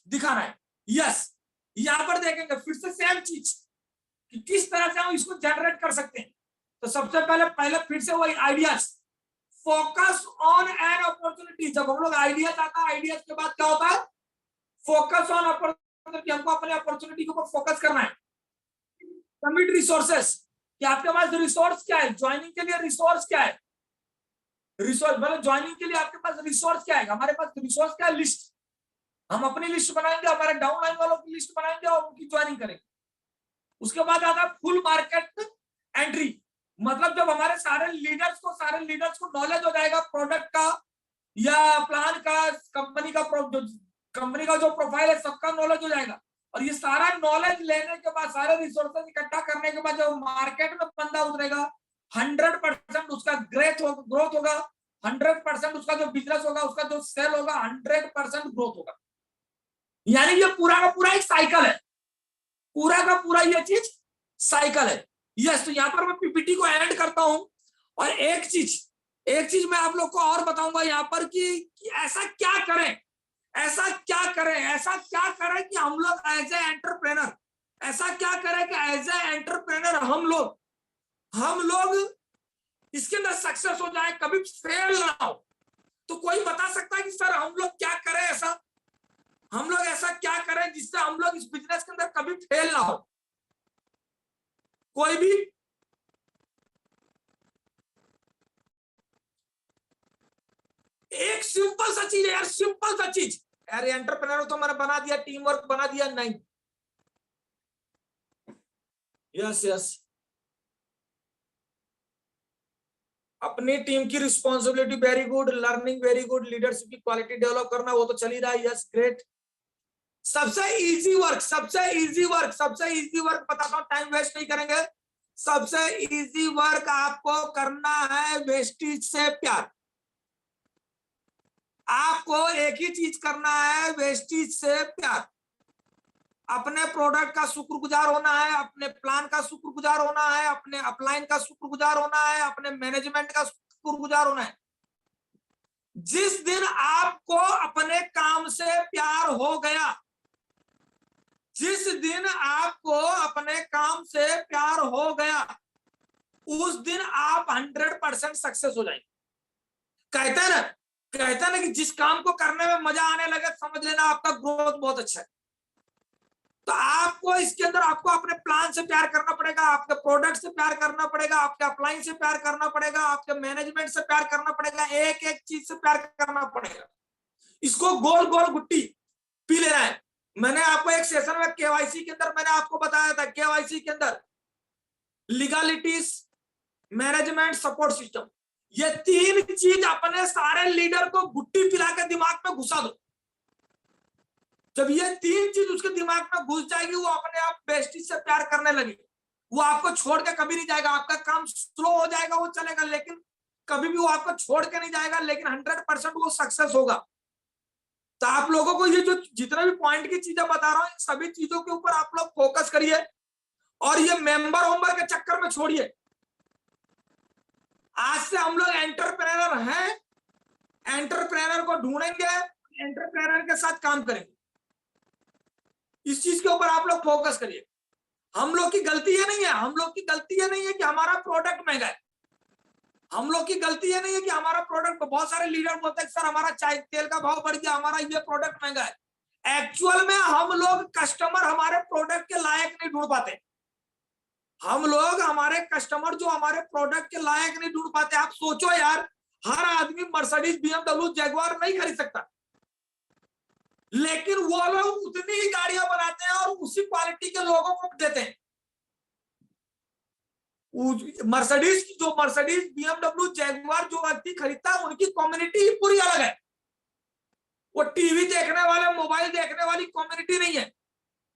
दिखाना है। यस, यहाँ पर देखेंगे फिर से सेम चीज कि किस तरह से हम इसको जनरेट कर सकते हैं। तो सबसे पहले फिर से वही ideas. Focus on an opportunity. जब हम लोग आइडियाज आता है, आइडियाज के बाद क्या होता है, फोकस ऑन अपॉर्चुनिटी। हमको अपने अपॉर्चुनिटी के ऊपर फोकस करना है। कमिट रिसोर्सेस, कि आपके पास रिसोर्स क्या है, ज्वाइनिंग के लिए रिसोर्स क्या है। रिसोर्स मतलब ज्वाइनिंग के लिए आपके पास रिसोर्स क्या है। हमारे पास रिसोर्स क्या है, लिस्ट। हम अपनी लिस्ट बनाएंगे, हमारे डाउनलाइन वालों की लिस्ट बनाएंगे और उनकी ज्वाइनिंग करेंगे। उसके बाद आता है फुल मार्केट एंट्री। मतलब जब हमारे सारे लीडर्स को नॉलेज हो जाएगा प्रोडक्ट का या प्लान का, कंपनी का जो प्रोफाइल है सबका नॉलेज हो जाएगा। और ये सारा नॉलेज लेने के बाद, सारे रिसोर्सेज इकट्ठा करने के बाद जब मार्केट में बंदा उतरेगा, 100% उसका ग्रोथ होगा, 100% उसका जो बिजनेस होगा, उसका जो सेल होगा, 100% ग्रोथ होगा। यानी ये पूरा का पूरा एक साइकिल है, पूरा का पूरा ये चीज साइकिल है। यस, तो यहाँ पर मैं पीपीटी को एंड करता हूं और एक चीज मैं आप लोग को और बताऊंगा यहाँ पर कि ऐसा क्या करें कि हम लोग एज ए एंटरप्रेनर, ऐसा क्या करें कि एज ए एंटरप्रेनर हम लोग इसके अंदर सक्सेस हो जाए, कभी फेल ना हो। तो कोई बता सकता है कि सर हम लोग क्या करें, ऐसा क्या करें जिससे हम लोग इस बिजनेस के अंदर कभी फेल ना हो। कोई भी? एक सिंपल सा चीज है यार, सिंपल सा चीज। अरे एंटरप्रेन्योर तो मैंने बना दिया, टीम वर्क बना दिया, नहीं। यस यस, अपनी टीम की responsibility very good, learning very good, leadership की क्वालिटी डेवलप करना वो तो चल ही रहा है। Yes great. सबसे इजी वर्क, सबसे इजी वर्क, सबसे इजी वर्क बताता हूँ, टाइम वेस्ट नहीं करेंगे। सबसे इजी वर्क आपको करना है वेस्टेज से प्यार। आपको एक ही चीज करना है, वेस्टेज से प्यार। अपने प्रोडक्ट का शुक्रगुजार होना है, अपने प्लान का शुक्रगुजार होना है, अपने अपलाइन का शुक्रगुजार होना है, अपने मैनेजमेंट का शुक्रगुजार होना है। जिस दिन आपको अपने काम से प्यार हो गया, जिस दिन आपको अपने काम से प्यार हो गया, उस दिन आप 100% सक्सेस हो जाएंगे। कहते हैं ना कि जिस काम को करने में मजा आने लगे समझ लेना आपका ग्रोथ बहुत अच्छा है। तो आपको इसके अंदर आपको अपने प्लान से प्यार करना पड़ेगा, आपके प्रोडक्ट से प्यार करना पड़ेगा, आपके अपलाइन से प्यार करना पड़ेगा, आपके मैनेजमेंट से प्यार करना पड़ेगा, एक एक चीज से प्यार करना पड़ेगा। इसको गोल गोल गुट्टी पी लेना है। मैंने आपको एक सेशन में केवाईसी के अंदर मैंने आपको बताया था, केवाईसी के अंदर लीगलिटीज, मैनेजमेंट, सपोर्ट सिस्टम, ये तीन चीज अपने सारे लीडर को गुट्टी पिला के दिमाग में घुसा दो। जब ये तीन चीज उसके दिमाग में घुस जाएगी, वो अपने आप वेस्टेज से प्यार करने लगे, वो आपको छोड़ के कभी नहीं जाएगा। आपका काम स्लो हो जाएगा वो चलेगा, लेकिन कभी भी वो आपको छोड़ के नहीं जाएगा, लेकिन 100% वो सक्सेस होगा। तो आप लोगों को ये जो जितने भी पॉइंट की चीजें बता रहा हूँ, सभी चीजों के ऊपर आप लोग फोकस करिए और ये मेंबर होमबर के चक्कर में छोड़िए। आज से हम लोग एंटरप्रेनर हैं, एंटरप्रेनर को ढूंढेंगे, एंटरप्रेनर के साथ काम करेंगे। इस चीज के ऊपर आप लोग फोकस करिए। हम लोग की गलती ये नहीं है, हम लोग की गलती ये नहीं है कि हमारा प्रोडक्ट महंगा है, हम लोग की गलती ये नहीं है कि हमारा प्रोडक्ट, बहुत सारे लीडर बोलते हैं सर हमारा चाय तेल का भाव बढ़ गया, हमारा ये प्रोडक्ट महंगा है। एक्चुअल में हम लोग कस्टमर हमारे प्रोडक्ट के लायक नहीं ढूंढ पाते। हम लोग हमारे कस्टमर जो हमारे प्रोडक्ट के लायक नहीं ढूंढ पाते। आप सोचो यार, हर आदमी मर्सिडीज, BMW, जगुआर नहीं खरीद सकता, लेकिन वो लोग उतनी ही गाड़ियां बनाते हैं और उसी क्वालिटी के लोगों को देते हैं। मर्सिडीज, BMW, जगुआर जो व्यक्ति खरीदता है, उनकी कम्युनिटी ही पूरी अलग है। वो टीवी देखने वाले, मोबाइल देखने वाली कम्युनिटी नहीं है,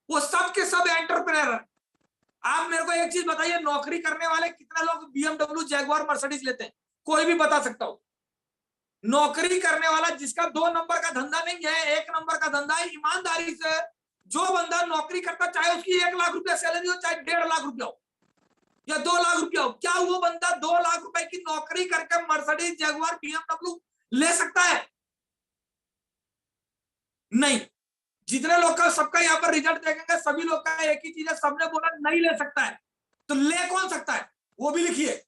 वो सब के सब एंटरप्रेन्योर है। आप मेरे को एक चीज बताइए, नौकरी करने वाले कितने लोग BMW, जगुआर, मर्सिडीज लेते हैं? कोई भी बता सकता हो? नौकरी करने वाला जिसका 2 नंबर का धंधा नहीं है, 1 नंबर का धंधा है, ईमानदारी से जो बंदा नौकरी करता, चाहे उसकी 1 लाख रुपया सैलरी हो, चाहे 1.5 लाख रुपया हो या 2 लाख रुपया हो, क्या वो बंदा 2 लाख रुपए की नौकरी करके मर्सिडीज, जगुआर, BMW ले सकता है? नहीं। जितने लोग का, सबका यहाँ पर रिजल्ट देखेंगे, सभी लोग का एक ही चीज है, सबने बोला नहीं ले सकता है। तो ले कौन सकता है वो भी लिखिए।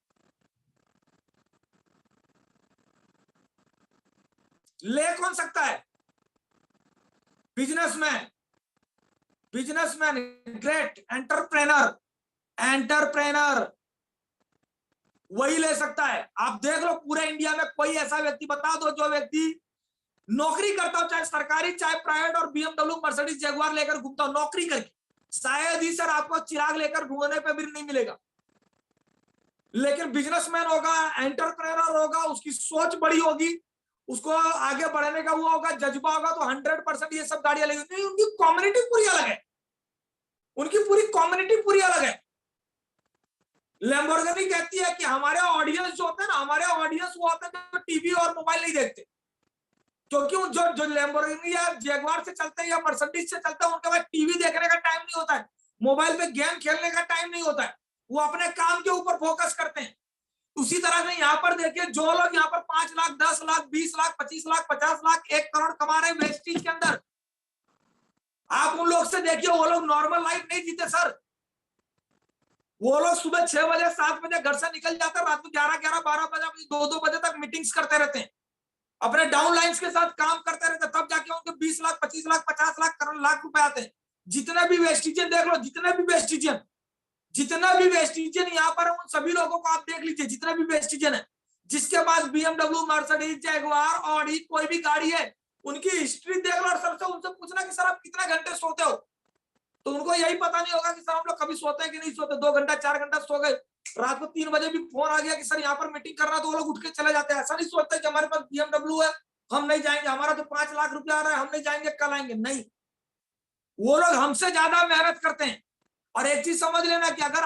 ले कौन सकता है? Businessman, businessman, great, entrepreneur, entrepreneur वही ले सकता है। आप देख लो पूरे इंडिया में कोई ऐसा व्यक्ति बता दो जो व्यक्ति नौकरी करता हो, चाहे सरकारी चाहे प्राइवेट, और BMW, मर्सिडीज, जगुआर लेकर घूमता हो नौकरी करके। शायद ही सर आपको चिराग लेकर ढूंढने पे भी नहीं मिलेगा, लेकिन बिजनेसमैन होगा, एंटरप्रेनर होगा, उसकी सोच बड़ी होगी, उसको आगे बढ़ने का वो होगा, जज्बा होगा, तो 100% ये सब गाड़ियां लगेगी। उनकी कम्युनिटी पूरी अलग है, उनकी पूरी कम्युनिटी पूरी अलग है। लैम्बोर्गिनी कहती है कि हमारे ऑडियंस जो होते हैं ना, हमारे ऑडियंस वो होते हैं जो टीवी और मोबाइल नहीं देखते, क्योंकि जो लैम्बोर्गिनी या जगुआर से चलते हैं या मर्सिडीज से चलते हैं, उनके पास टीवी देखने का टाइम नहीं होता है, मोबाइल पे गेम खेलने का टाइम नहीं होता है, वो अपने काम के ऊपर फोकस करते हैं। उसी तरह से यहाँ पर देखिए, जो लोग यहाँ पर 5 लाख, 10 लाख, 20 लाख, 25 लाख, 50 लाख, 1 करोड़ कमा रहे हैं वेस्टेज के अंदर, आप उन लोग से देखिए, वो लोग नॉर्मल लाइफ नहीं जीते सर। वो लोग सुबह 6 बजे 7 बजे घर से निकल जाते हैं, रात को 11, 12 बजे, 2 बजे तक मीटिंग्स करते रहते हैं, अपने डाउन लाइन्स के साथ काम करते रहते हैं, तब जाके उनके 20 लाख, 25 लाख, 50 लाख, करोड़, लाख रुपए आते हैं। जितने भी वेस्टिजियन देख लो, जितने भी वेस्टिजियन यहाँ पर उन सभी लोगों को आप देख लीजिए, जितने भी वेस्टिजियन है, जिसके पास BMW, मर्सिडीज, जगुआर, ऑडी कोई भी गाड़ी है, उनकी हिस्ट्री देख लो और सबसे उनसे पूछना कि सर आप कितने घंटे सोते हो? तो उनको यही पता नहीं होगा कि सर हम लोग कभी सोते हैं कि नहीं सोते, 2 घंटा 4 घंटा सो गए, रात को 3 बजे भी फोन आ गया कि सर यहाँ पर मीटिंग करना, तो वो लोग उठ के चले जाते हैं। ऐसा नहीं सोचते कि हमारे पास BMW है हम नहीं जाएंगे, हमारा तो 5 लाख रुपया आ रहा है हम नहीं जाएंगे, कल आएंगे, नहीं, वो लोग हमसे ज्यादा मेहनत करते हैं। और एक चीज समझ लेना कि अगर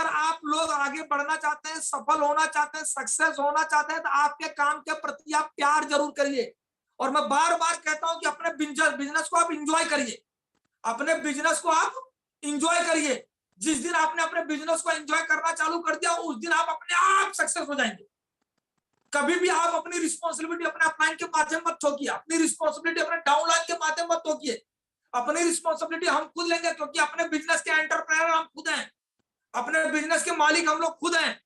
आप लोग आगे बढ़ना चाहते हैं, सफल होना चाहते हैं, सक्सेस होना चाहते हैं, तो आपके काम के प्रति आप प्यार जरूर करिए। और मैं बार बार कहता हूं कि अपने बिजनेस को आप इंजॉय करिए, अपने बिजनेस को आप इंजॉय करिए। जिस दिन आपने अपने बिजनेस को एंजॉय करना चालू कर दिया, उस दिन आप अपने आप सक्सेस हो जाएंगे। कभी भी आप अपनी रिस्पॉन्सिबिलिटी अपने अपलाइन के माध्यम मत ठोकिए, अपनी रिस्पॉन्सिबिलिटी अपने डाउनलाइन के माध्यम मत ठोकिए। अपनी रिस्पॉन्सिबिलिटी हम खुद लेंगे, क्योंकि अपने बिजनेस के एंटरप्रेन्योर हम खुद हैं, अपने बिजनेस के मालिक हम लोग खुद हैं।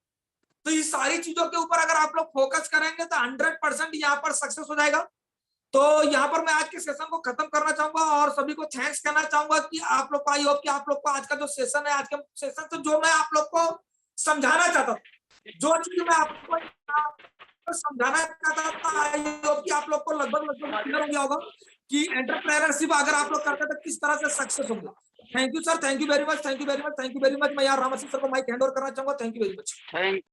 तो ये सारी चीजों के ऊपर अगर आप लोग फोकस करेंगे तो 100% यहाँ पर सक्सेस हो जाएगा। तो यहाँ पर मैं आज के सेशन को खत्म करना चाहूंगा और सभी को थैंक्स करना चाहूंगा कि आप लोग को, आई होप कि आप लोग को आज का जो सेशन है, आज के सेशन से जो मैं आप लोग को समझाना चाहता था, जो चीज मैं आपको समझाना चाहता था, आई होप कि आप लोग को लगभग क्लियर हो गया होगा कि एंटरप्रेन्योरशिप अगर आप लोग करते तो किस तरह से सक्सेस होगा। Thank you sir, thank you very much, thank you very much, thank you very much. मैं यार रामसिंह सर को माइक हैंड ओवर करना चाहूंगा। Thank you very much.